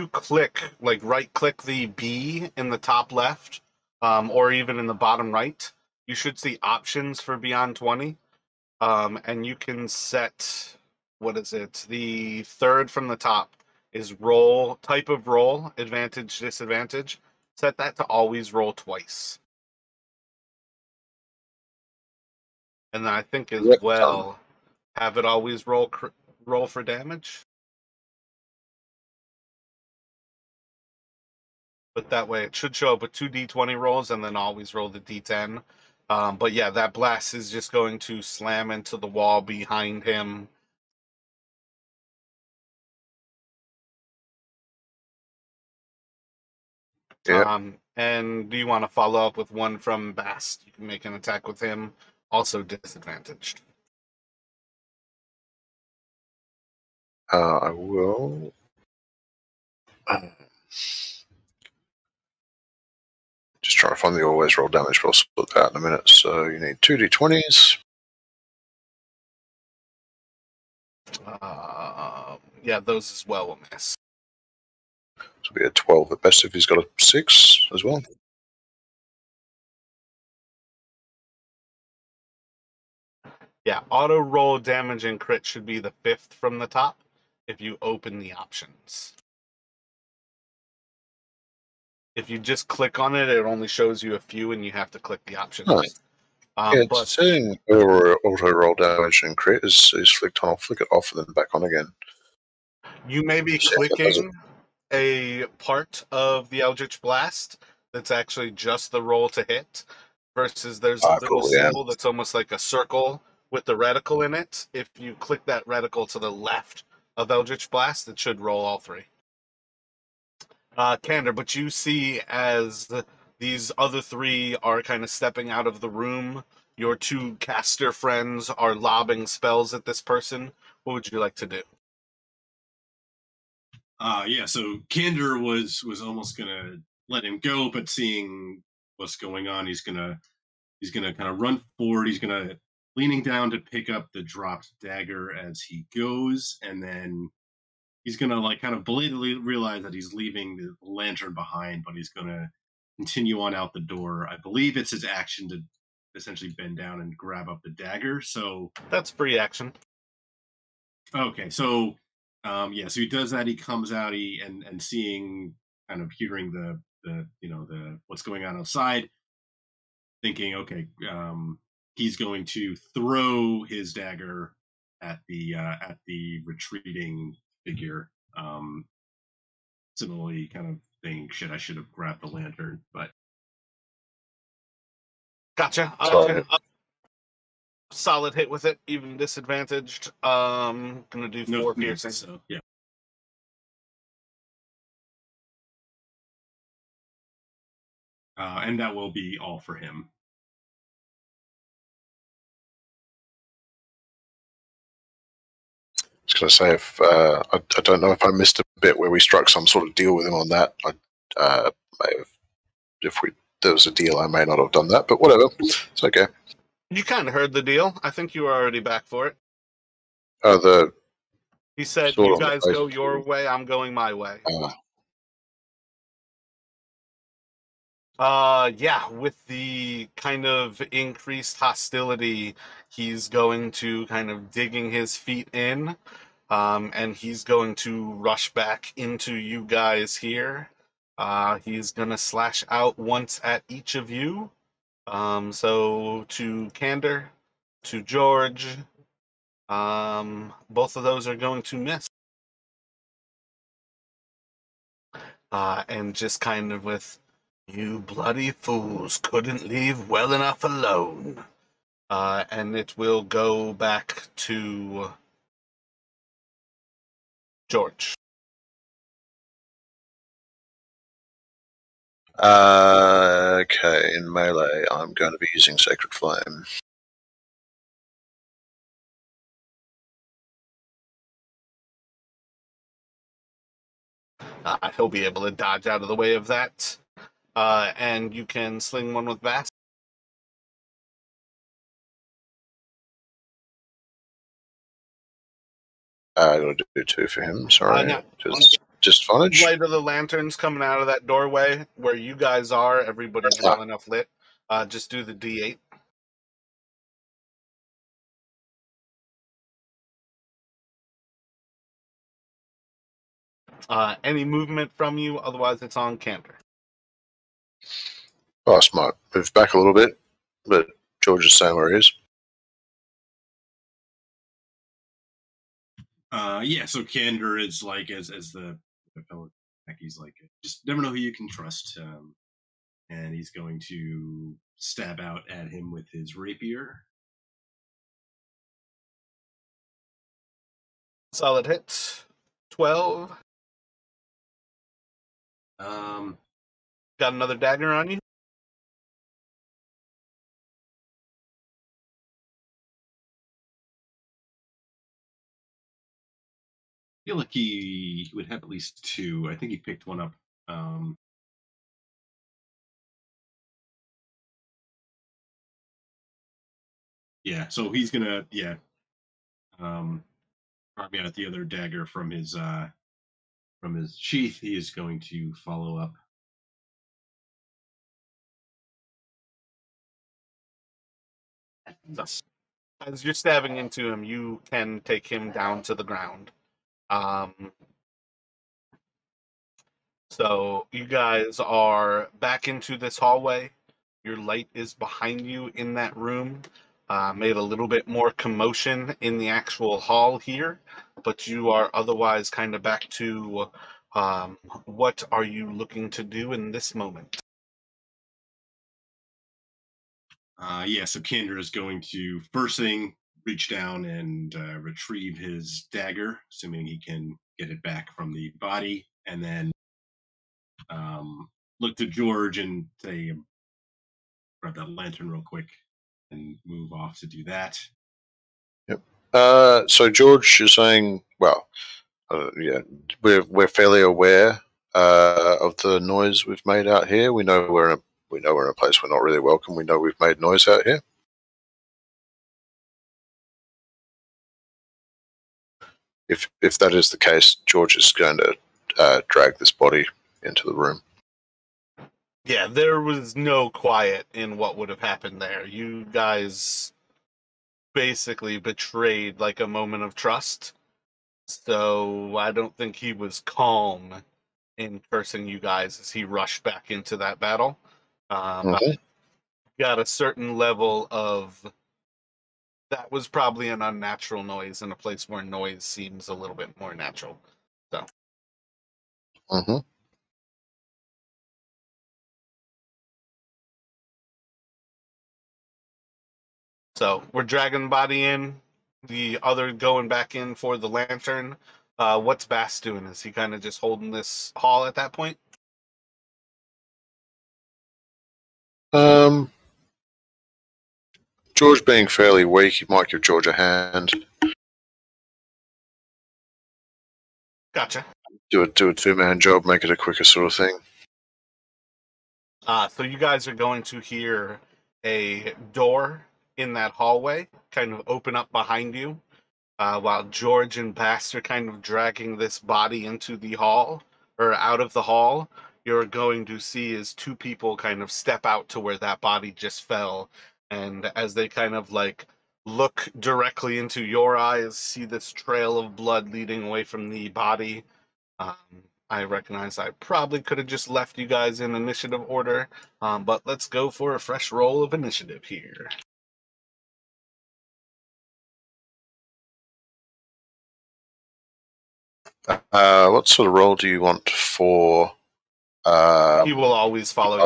click, like right click the B in the top left, or even in the bottom right, you should see options for Beyond 20. And you can set, what is it? The third from the top is roll, type of roll, advantage, disadvantage. Set that to always roll twice. And then I think as well, have it always roll for damage. But that way it should show up with 2 d20 rolls and then always roll the d10. But yeah, that blast is just going to slam into the wall behind him. Yeah. And do you want to follow up with one from Bast? You can make an attack with him, also disadvantaged. I will. Just trying to find the always roll damage, but I'll sort that out in a minute. So you need 2 d20s. Yeah, those as well will miss. So it'll be a 12 at best if he's got a 6 as well. Yeah, auto roll damage and crit should be the 5th from the top if you open the options. If you just click on it, it only shows you a few and you have to click the options. Yeah, it's saying auto roll damage and crit is flicked on. I'll flick it off and then back on again. You may be clicking a part of the Eldritch Blast that's actually just the roll to hit, versus there's a little symbol that's almost like a circle with the reticle in it. If you click that reticle to the left of Eldritch Blast, it should roll all 3. Candor, but you see as these other 3 are kind of stepping out of the room, your 2 caster friends are lobbing spells at this person. What would you like to do? Yeah, so Candor was almost gonna let him go, but seeing what's going on, he's gonna kind of run forward. He's gonna leaning down to pick up the dropped dagger as he goes, and then he's gonna like kind of belatedly realize that he's leaving the lantern behind, but he's gonna continue on out the door. I believe it's his action to essentially bend down and grab up the dagger. So that's free action. Okay, so so he does that. He comes out, and seeing, kind of hearing the what's going on outside, thinking, okay, he's going to throw his dagger at the retreating figure. Similarly, kind of think, I should have grabbed the lantern, but gotcha. Solid hit with it, even disadvantaged. Gonna do 4 piercing. So, yeah. And that will be all for him. I was going to say, if I don't know if I missed a bit where we struck some sort of deal with him on that. I may have, if there was a deal, I may not have done that, but whatever, it's okay. You kind of heard the deal. I think you were already back for it. He said, "You guys go your way. I'm going my way." Yeah, with the kind of increased hostility, he's going to kind of digging his feet in, and he's going to rush back into you guys here. He's gonna slash out once at each of you. So to Candor, to George, both of those are going to miss. And just kind of with, you bloody fools couldn't leave well enough alone. And it will go back to George. Okay, in melee, I'm going to be using Sacred Flame. He'll be able to dodge out of the way of that. And you can sling one with Bass. I got to do 2 for him. Sorry, No. just footage. Light of the lanterns coming out of that doorway where you guys are. Everybody's well enough lit. Just do the D8. Any movement from you, otherwise it's on Candor. Boss might move back a little bit, but George is saying where he is. Yeah, so Candor is like as the fellow, he's like, just never know who you can trust. And he's going to stab out at him with his rapier. Solid hit. 12. Got another dagger on you? I feel like he would have at least 2. I think he picked one up. Yeah, so he's gonna probably out the other dagger from his sheath. He is going to follow up. As you're stabbing into him, you can take him down to the ground. So you guys are back into this hallway. Your light is behind you in that room. Made a little bit more commotion in the actual hall here, but you are otherwise kind of back to what are you looking to do in this moment? Yeah, so Candor is going to first thing reach down and retrieve his dagger, assuming he can get it back from the body, and then look to George and say, grab that lantern real quick and move off to do that. Yep. So George is saying, well, yeah, we're fairly aware of the noise we've made out here. We know we're in a place we're not really welcome. We know we've made noise out here. If that is the case, George is going to drag this body into the room. Yeah, there was no quiet in what would have happened there. You guys basically betrayed like a moment of trust. So I don't think he was calm in cursing you guys as he rushed back into that battle. Got a certain level of that was probably an unnatural noise in a place where noise seems a little bit more natural. So. So we're dragging the body in, the other going back in for the lantern. What's Bass doing? Is he kind of just holding this hall at that point? George being fairly weak, he might give George a hand. Gotcha. Do a 2-man job, make it a quicker sort of thing. So you guys are going to hear a door in that hallway kind of open up behind you, while George and Bass are kind of dragging this body into the hall, or out of the hall. you're going to see is two people kind of step out to where that body just fell. And as they kind of like look directly into your eyes, see this trail of blood leading away from the body. I recognize I probably could have just left you guys in initiative order, but let's go for a fresh roll of initiative here. What sort of role do you want for? He will always follow you.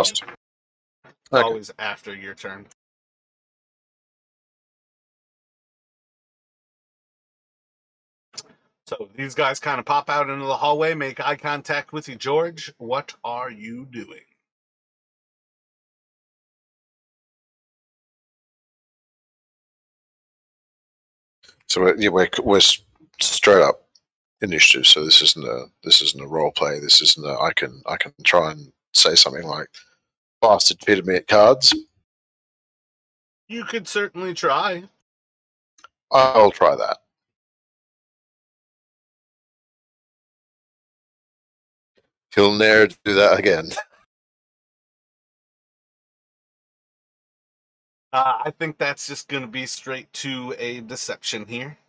Okay. Always after your turn. So these guys kind of pop out into the hallway, make eye contact with you. George, what are you doing? So we're straight up initiative. So this isn't a role play. This isn't a I can try and say something like bastard cheated me at cards. You could certainly try. I'll try that. He'll ne'er do that again. I think that's just going to be straight to a deception here.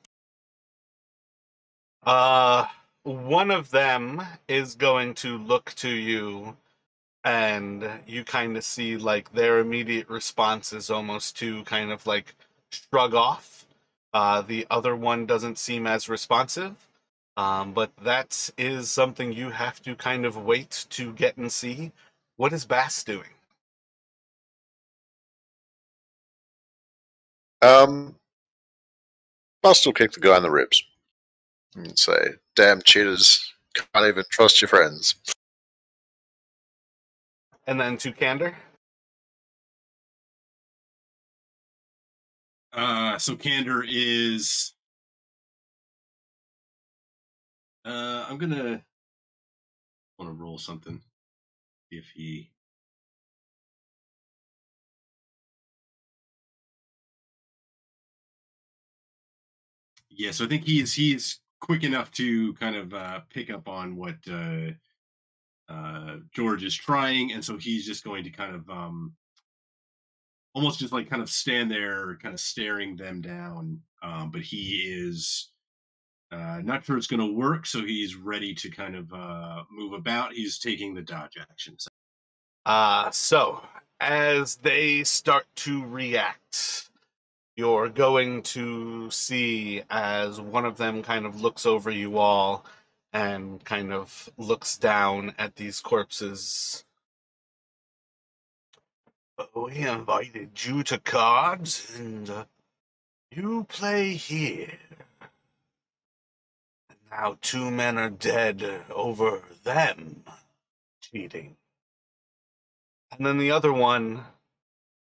One of them is going to look to you, and you kind of see like their immediate response is almost to kind of like shrug off. The other one doesn't seem as responsive, but that is something you have to kind of wait to get and see. What is Bass doing? I'll still kick the guy in the ribs and say, "Damn cheaters! Can't even trust your friends." And then to Candor. So Candor is. I'm gonna want to roll something. If he. Yeah, so I think he's quick enough to kind of pick up on what George is trying, and so he's just going to kind of almost just like kind of stand there, kind of staring them down. But he is not sure it's going to work, so he's ready to kind of move about. He's taking the dodge action. So as they start to react, you're going to see as one of them kind of looks over you all and kind of looks down at these corpses. We invited you to cards, and you play here. And now 2 men are dead over them cheating. And then the other one,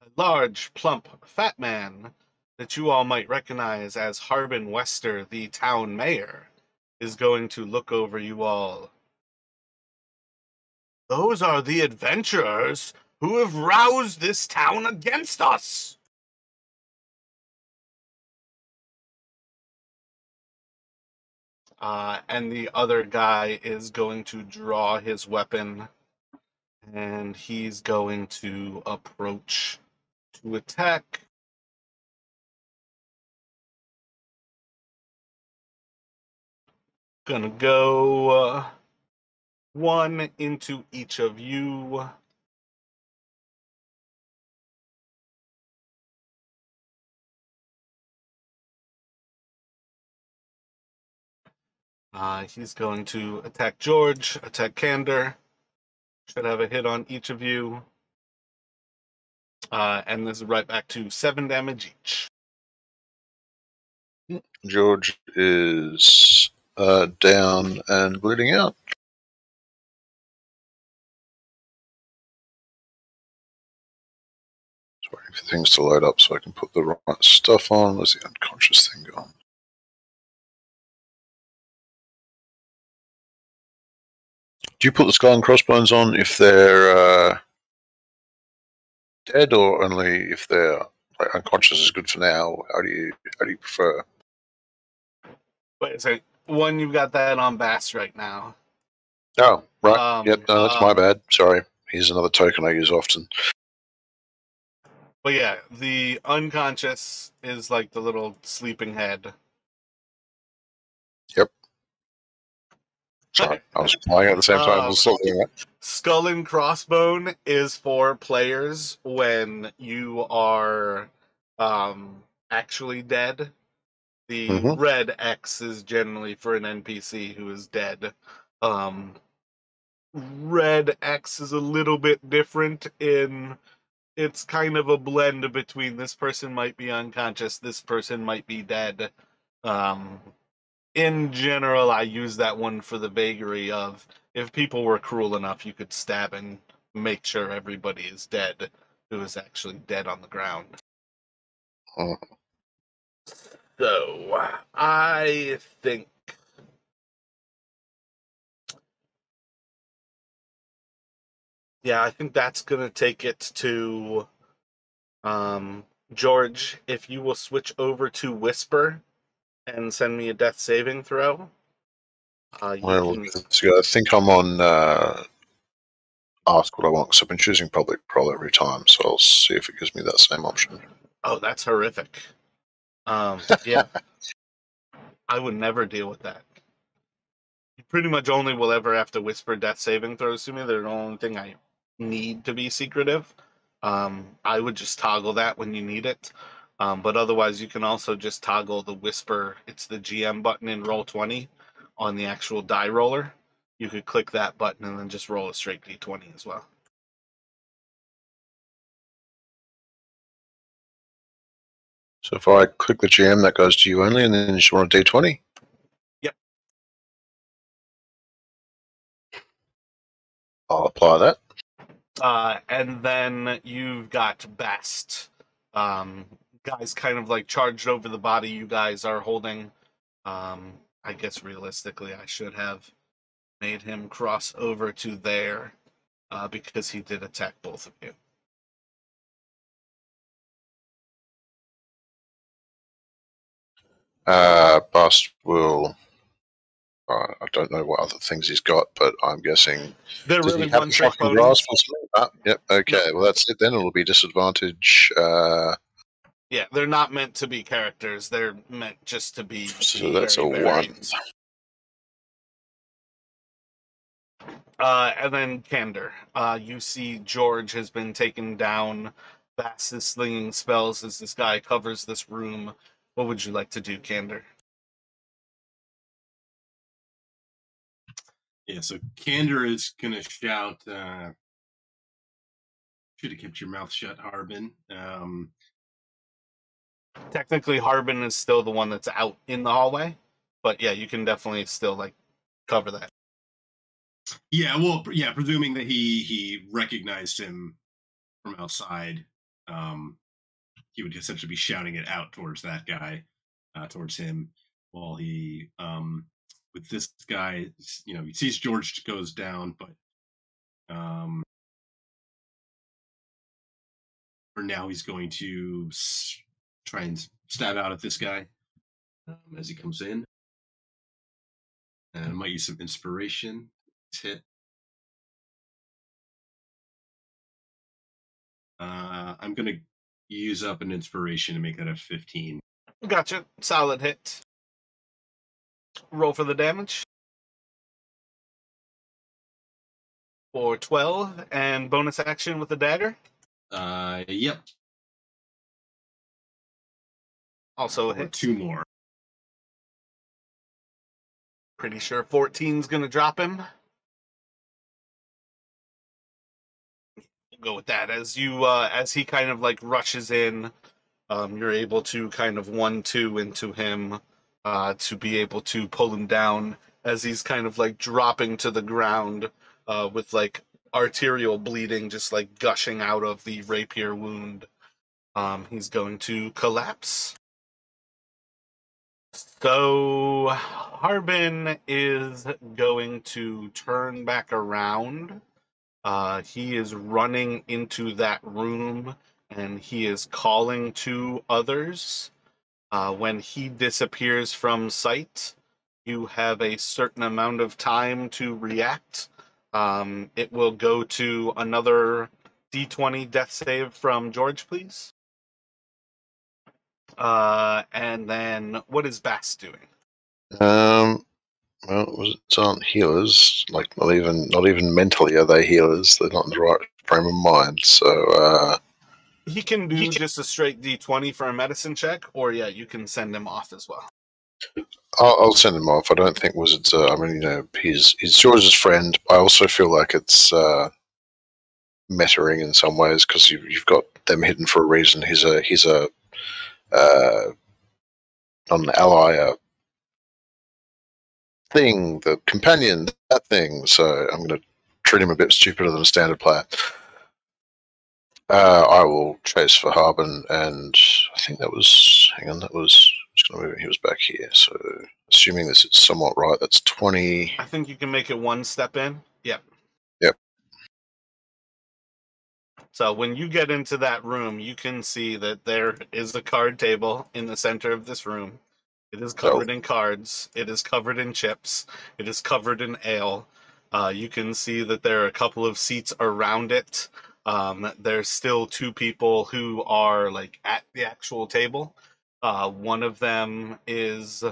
a large, plump, fat man that you all might recognize as Harbin Wester, the town mayor, is going to look over you all. Those are the adventurers who have roused this town against us. And the other guy is going to draw his weapon, and he's going to approach to attack. Gonna go one into each of you. He's going to attack George, attack Candor. Should have a hit on each of you. And this is right back to 7 damage each. George is down and bleeding out. Just waiting for things to load up so I can put the right stuff on. Where's the unconscious thing gone? Do you put the skull and crossbones on if they're dead, or only if they're like, unconscious is good for now? How do you prefer? Wait a second. One, you've got that on Bass right now. Oh, right. Um, Yep, no, that's my bad. Sorry. Here's another token I use often. But yeah, the unconscious is like the little sleeping head. Yep. Sorry, I was playing at the same time. I was still doing that. Skull and Crossbone is for players when you are actually dead. The red X is generally for an NPC who is dead. Red X is a little bit different in it's kind of a blend between this person might be unconscious, this person might be dead. In general, I use that one for the vagary of if people were cruel enough, you could stab and make sure everybody is dead who is actually dead on the ground. So, I think. Yeah, I think that's going to take it to George. If you will switch over to Whisper and send me a death saving throw. Well, I think I'm on ask what I want because I've been choosing public prol every time, so I'll see if it gives me that same option. Oh, that's horrific. Yeah. I would never deal with that. You pretty much only will ever have to whisper death saving throws to me. They're the only thing I need to be secretive. I would just toggle that when you need it. But otherwise, you can also just toggle the whisper. It's the GM button in Roll20 on the actual die roller. You could click that button and then just roll a straight D20 as well. So if I click the GM, that goes to you only, and then you just want a D20? Yep. I'll apply that. And then you've got Best. Guys kind of like charged over the body you guys are holding. I guess realistically I should have made him cross over to there because he did attack both of you. Bust will... I don't know what other things he's got, but I'm guessing... They're Does really he have one-trick shocking ponies. grasp or something? Yep, okay. No. Well, that's it then. It'll be disadvantage... Yeah, they're not meant to be characters. They're meant just to be... So that's a 1. And then Candor. You see George has been taken down. Bass is slinging spells as this guy covers this room. What would you like to do, Candor? Yeah, so Candor is going to shout, should have kept your mouth shut, Harbin. Technically, Harbin is still the one that's out in the hallway. But yeah, you can definitely still, like, cover that. Yeah, well, yeah, presuming that he recognized him from outside, he would essentially be shouting it out towards that guy, towards him, while he, with this guy, you know, he sees George goes down, but for now he's going to try and stab out at this guy as he comes in. And I might use some inspiration. Hit. I'm going to use up an inspiration to make that a 15. Gotcha. Solid hit. Roll for the damage. For 12, and bonus action with the dagger. Yep. Also a hit. 2 more. Pretty sure 14's gonna drop him. Go with that. As you as he kind of like rushes in, you're able to kind of 1-2 into him to be able to pull him down as he's kind of like dropping to the ground with like arterial bleeding just like gushing out of the rapier wound. He's going to collapse. So Harbin is going to turn back around. He is running into that room and he is calling to others. When he disappears from sight, You have a certain amount of time to react. It will go to another D20 death save from George, please. And then what is Bass doing? Well, it's aren't healers. Like not even mentally are they healers. They're not in the right frame of mind. So He can do just a straight D20 for a medicine check, or yeah, you can send him off as well. I'll send him off. I don't think Wizards. I mean, he's George's friend. I also feel like it's mettering in some ways because you've got them hidden for a reason. He's a not an ally, a thing, the companion, that thing. So I'm going to treat him a bit stupider than a standard player. I will chase for Harbin, and I think that was. Hang on, that was. Just going to move. He was back here. So assuming this is somewhat right, that's 20. I think you can make it one step in. Yep. Yep. So when you get into that room, you can see that there is a card table in the center of this room. It is covered in cards. It is covered in chips. It is covered in ale. You can see that there are a couple of seats around it. There's still two people who are like at the actual table. One of them is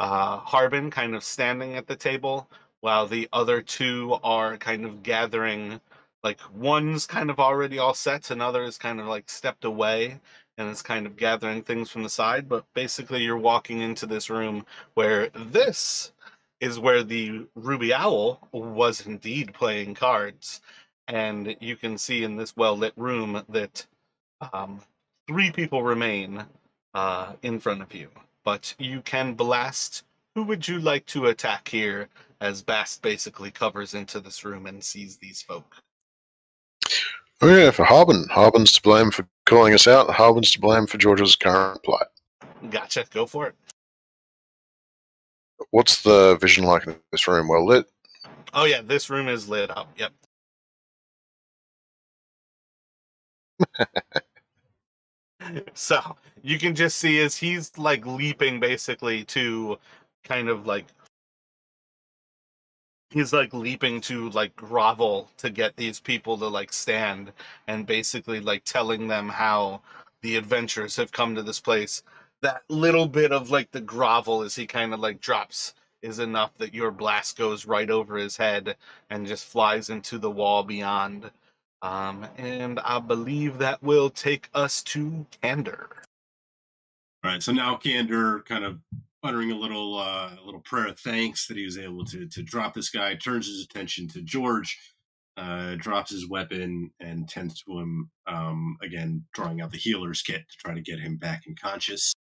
Harbin, kind of standing at the table, while the other two are kind of gathering. Like one's kind of already all set, another is kind of like stepped away and is kind of gathering things from the side. But basically, you're walking into this room where this is where the Ruby Owl was indeed playing cards. And you can see in this well-lit room that three people remain in front of you. But you can blast. Who would you like to attack here as Bast basically covers into this room and sees these folk? Oh yeah, for Harbin. Harbin's to blame for calling us out. Harbin's to blame for George's current plight. Gotcha. Go for it. What's the vision like in this room? Well lit? Oh yeah, this room is lit up. Yep. So you can just see as he's like leaping basically to kind of like he's like leaping to like grovel to get these people to like stand and basically like telling them how the adventurers have come to this place. That little bit of like the grovel as he kind of like drops is enough that your blast goes right over his head and just flies into the wall beyond. And I believe that will take us to Candor. All right, so now Candor kind of uttering a little prayer of thanks that he was able to drop this guy, turns his attention to George, drops his weapon, and tends to him, again, drawing out the healer's kit to try to get him back in conscious.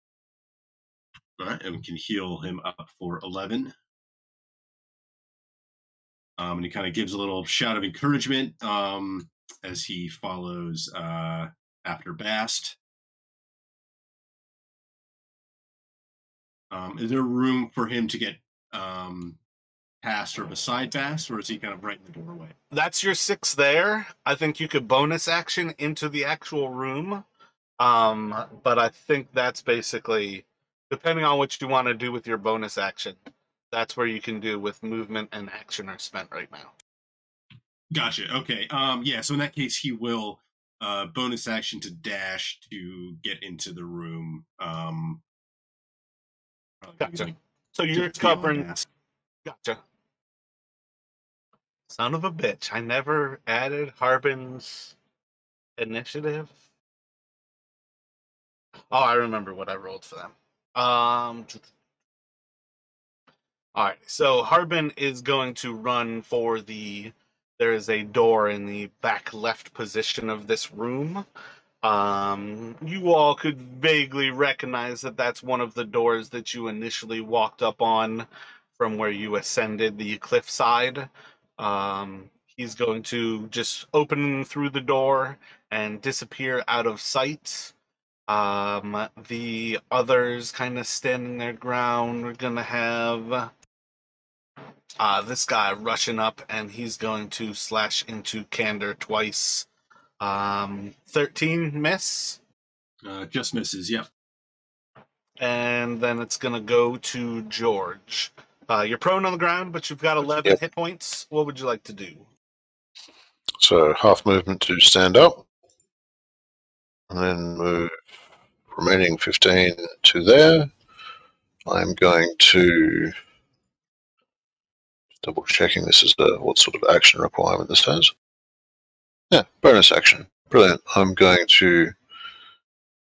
All right, and we can heal him up for 11. And he kind of gives a little shout of encouragement as he follows after Bast. Is there room for him to get past or beside Bast, or is he kind of right in the doorway? That's your 6 there. I think you could bonus action into the actual room. But I think that's basically, depending on what you want to do with your bonus action, that's where you can do with movement and action are spent right now. Gotcha. Okay. Yeah. So in that case, he will bonus action to dash to get into the room. Gotcha. Like, so you're covering. Gotcha. Son of a bitch! I never added Harbin's initiative. Oh, I remember what I rolled for them. All right, so Harbin is going to run for the. There is a door in the back left position of this room. You all could vaguely recognize that that's one of the doors that you initially walked up on from where you ascended the cliffside. He's going to just open through the door and disappear out of sight. The others kind of standing their ground. We're gonna have this guy rushing up, and he's going to slash into Candor twice. 13 miss. Just misses. Yep. And then it's gonna go to George. You're prone on the ground, but you've got 11 hit points. What would you like to do? So half movement to stand up, and then move remaining 15 to there. I'm going to double checking this is what sort of action requirement this has. Yeah, bonus action. Brilliant. I'm going to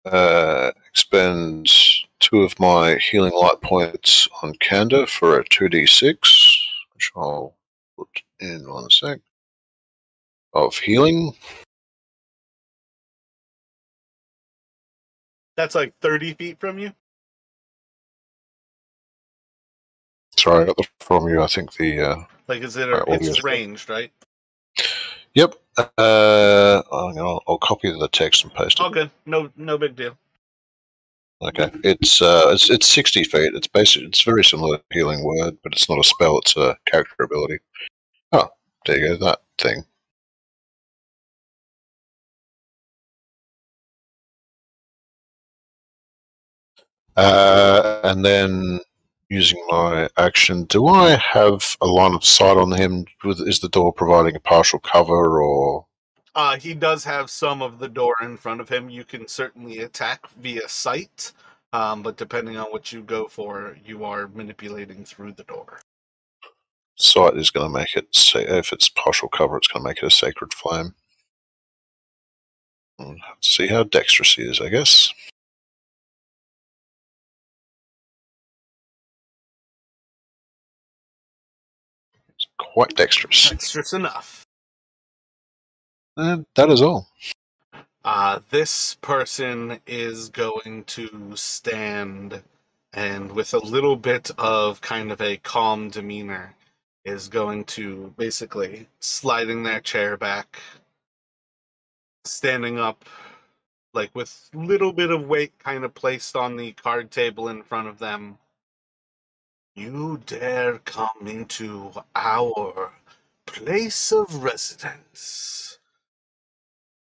expend 2 of my healing light points on Kanda for a 2d6, which I'll put in 1 sec, of healing. That's like 30 feet from you? Sorry, I got that from you. I think the... like, is it it's ranged, right? Yep. I'll copy the text and paste it. Oh, good. No big deal. Okay. It's 60 feet. It's very similar to Healing Word, but it's not a spell, it's a character ability. Oh, there you go, that thing. And then using my action, do I have a line of sight on him? Is the door providing a partial cover, or? He does have some of the door in front of him. You can certainly attack via sight, but depending on what you go for, you are manipulating through the door. Sight is going to make it, if it's partial cover, it's going to make it a sacred flame. We'll have to see how dexterous he is, I guess. It's quite dexterous. Dexterous enough. And that is all. This person is going to stand and with a little bit of kind of a calm demeanor is going to basically sliding their chair back, standing up, like with little bit of weight kind of placed on the card table in front of them. You dare come into our place of residence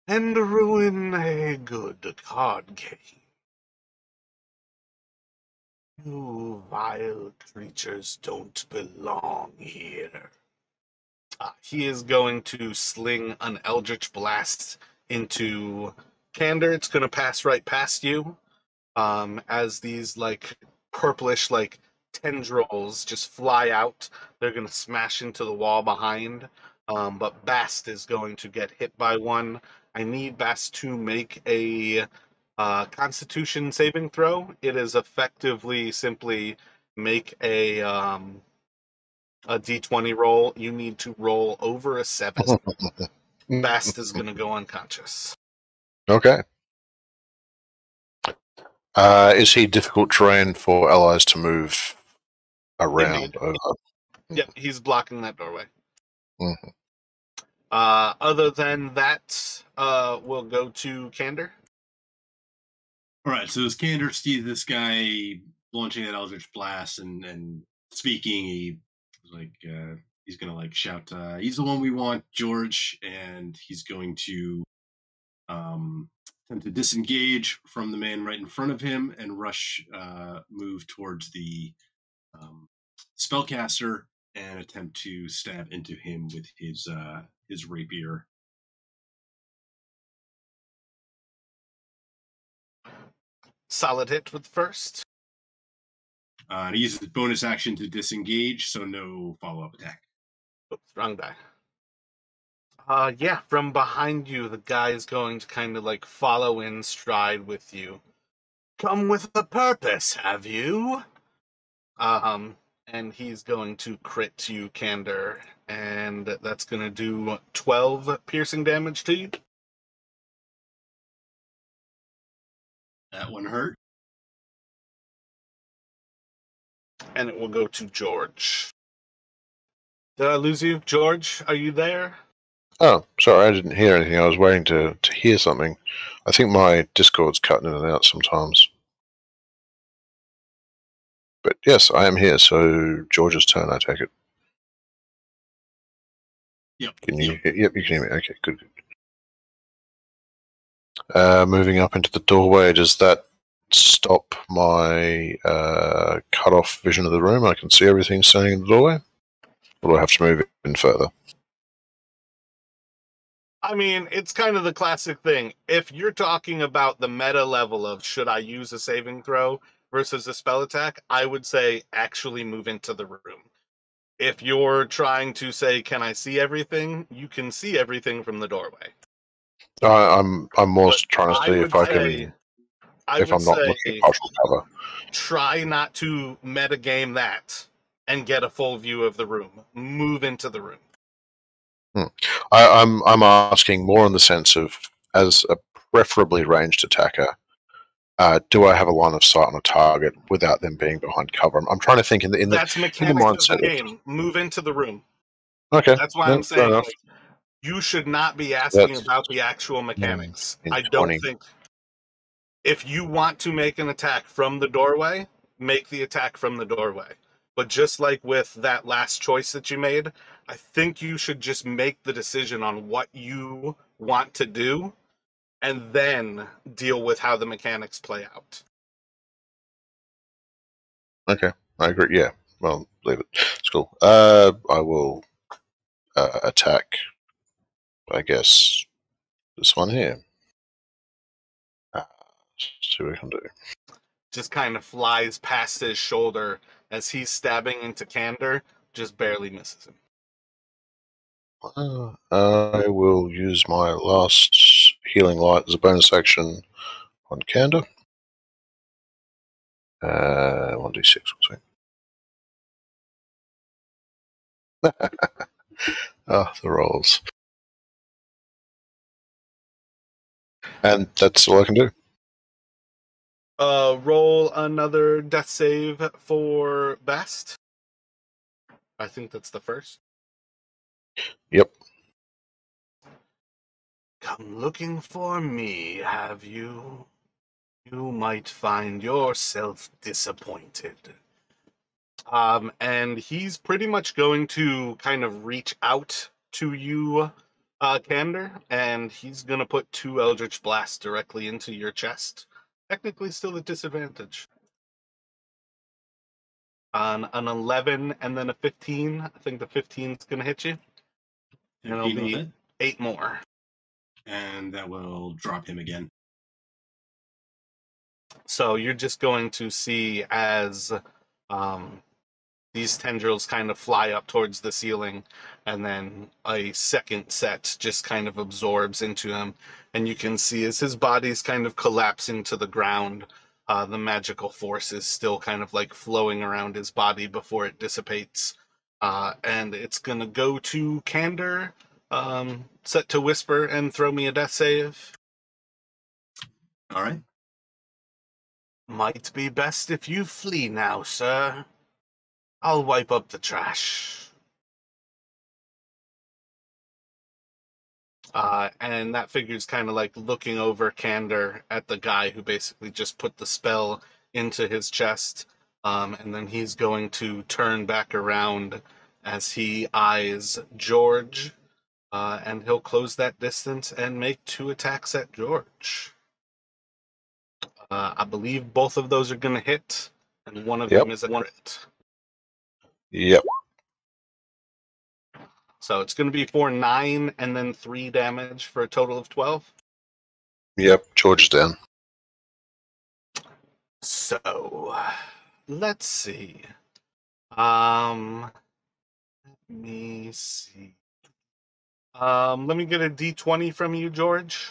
and ruin a good card game. You vile creatures don't belong here. He is going to sling an Eldritch Blast into Kanda. It's going to pass right past you as these like purplish like tendrils just fly out. They're going to smash into the wall behind. But Bast is going to get hit by one. I need Bast to make a Constitution saving throw. It is effectively simply make a D20 roll. You need to roll over a 7. Bast is going to go unconscious. Okay. Is he difficult terrain for allies to move around over? Yep, he's blocking that doorway. Mm-hmm. Other than that, we'll go to Kandor. All right, so as Kandor sees this guy launching that Eldritch Blast and speaking, he's gonna like shout, "He's the one we want, George!" And he's going to attempt to disengage from the man right in front of him and move towards the spellcaster and attempt to stab into him with his rapier. Solid hit with the first. He uses his bonus action to disengage, so no follow-up attack. Oops, wrong die. Yeah, from behind you, the guy is going to kind of like follow in stride with you. Come with a purpose, have you? And he's going to crit you, Kandor, and that's going to do 12 piercing damage to you. That one hurt. And it will go to George. Did I lose you? George, are you there? Oh, sorry, I didn't hear anything. I was waiting to hear something. I think my Discord's cutting in and out sometimes. But yes, I am here, so George's turn, I take it. Yep. Can you? Yep, you can hear me. Okay, good. Moving up into the doorway, does that stop my cut-off vision of the room? I can see everything standing in the doorway? Or do I have to move in further? I mean, it's kind of the classic thing. If you're talking about the meta level of should I use a saving throw versus a spell attack, I would say actually move into the room. If you're trying to say, can I see everything? You can see everything from the doorway. I'm more trying to see if I can, if I'm not looking at partial cover. Try not to metagame that and get a full view of the room. Move into the room. I'm asking more in the sense of, as a preferably ranged attacker, do I have a line of sight on a target without them being behind cover? I'm trying to think in the That's mechanics of the game. Move into the room. Okay, that's why I'm saying like, you should not be asking about the actual mechanics. I don't think if you want to make an attack from the doorway, make the attack from the doorway. But just like with that last choice that you made, I think you should just make the decision on what you want to do and then deal with how the mechanics play out. Okay, I agree. Yeah, well, leave it. It's cool. I will attack, I guess, this one here. See what we can do. Just kind of flies past his shoulder as he's stabbing into Candor, just barely misses him. I will use my last healing light as a bonus action on Candor. 1d6, we'll see. Ah, the rolls. And that's all I can do. Roll another death save for Bast. I think that's the first. Yep. Come looking for me, have you? You might find yourself disappointed. And he's pretty much going to kind of reach out to you, Candor, and he's going to put 2 Eldritch Blasts directly into your chest. Technically still a disadvantage. On an 11 and then a 15. I think the 15 is going to hit you. And it'll be 8 more. And that will drop him again. So you're just going to see as these tendrils kind of fly up towards the ceiling, and then a second set just kind of absorbs into him. And you can see as his body's kind of collapsing to the ground, the magical force is still kind of like flowing around his body before it dissipates. And it's going to go to Candor, set to Whisper, and throw me a death save. All right. Might be best if you flee now, sir. I'll wipe up the trash. And that figure's kind of like looking over Candor at the guy who basically just put the spell into his chest. And then he's going to turn back around as he eyes George. And he'll close that distance and make 2 attacks at George. I believe both of those are going to hit, and one of them is a crit. Yep. So it's going to be for 9 and then 3 damage for a total of 12. Yep, George is down. So, let's see. Let me see. Let me get a D20 from you, George.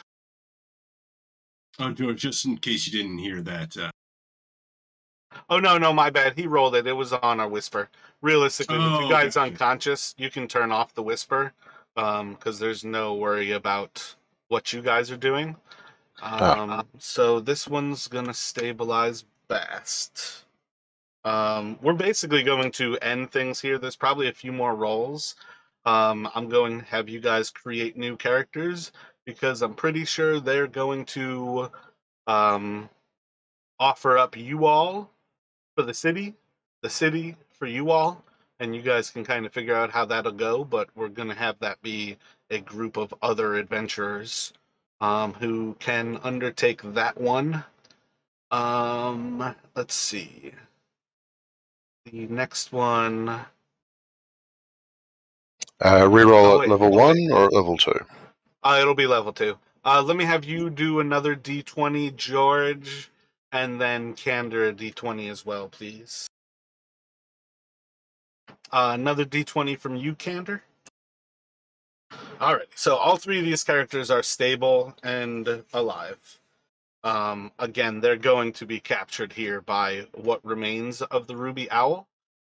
Oh, George, just in case you didn't hear that. Oh, no, my bad. He rolled it. It was on our Whisper. Realistically, with you guys unconscious, you can turn off the Whisper, because there's no worry about what you guys are doing. So this one's going to stabilize Bast. We're basically going to end things here. There's probably a few more rolls. I'm going to have you guys create new characters, because I'm pretty sure they're going to offer up you all for the city for you all, and you guys can kind of figure out how that'll go, but we're going to have that be a group of other adventurers who can undertake that one. Let's see. The next one. Reroll at wait, level oh, 1 wait. or level 2? It'll be level 2. Let me have you do another D20, George, and then Candor a D20 as well, please. Another D20 from you, Candor. Alright, so all three of these characters are stable and alive. Again, they're going to be captured here by what remains of the Ruby Owl.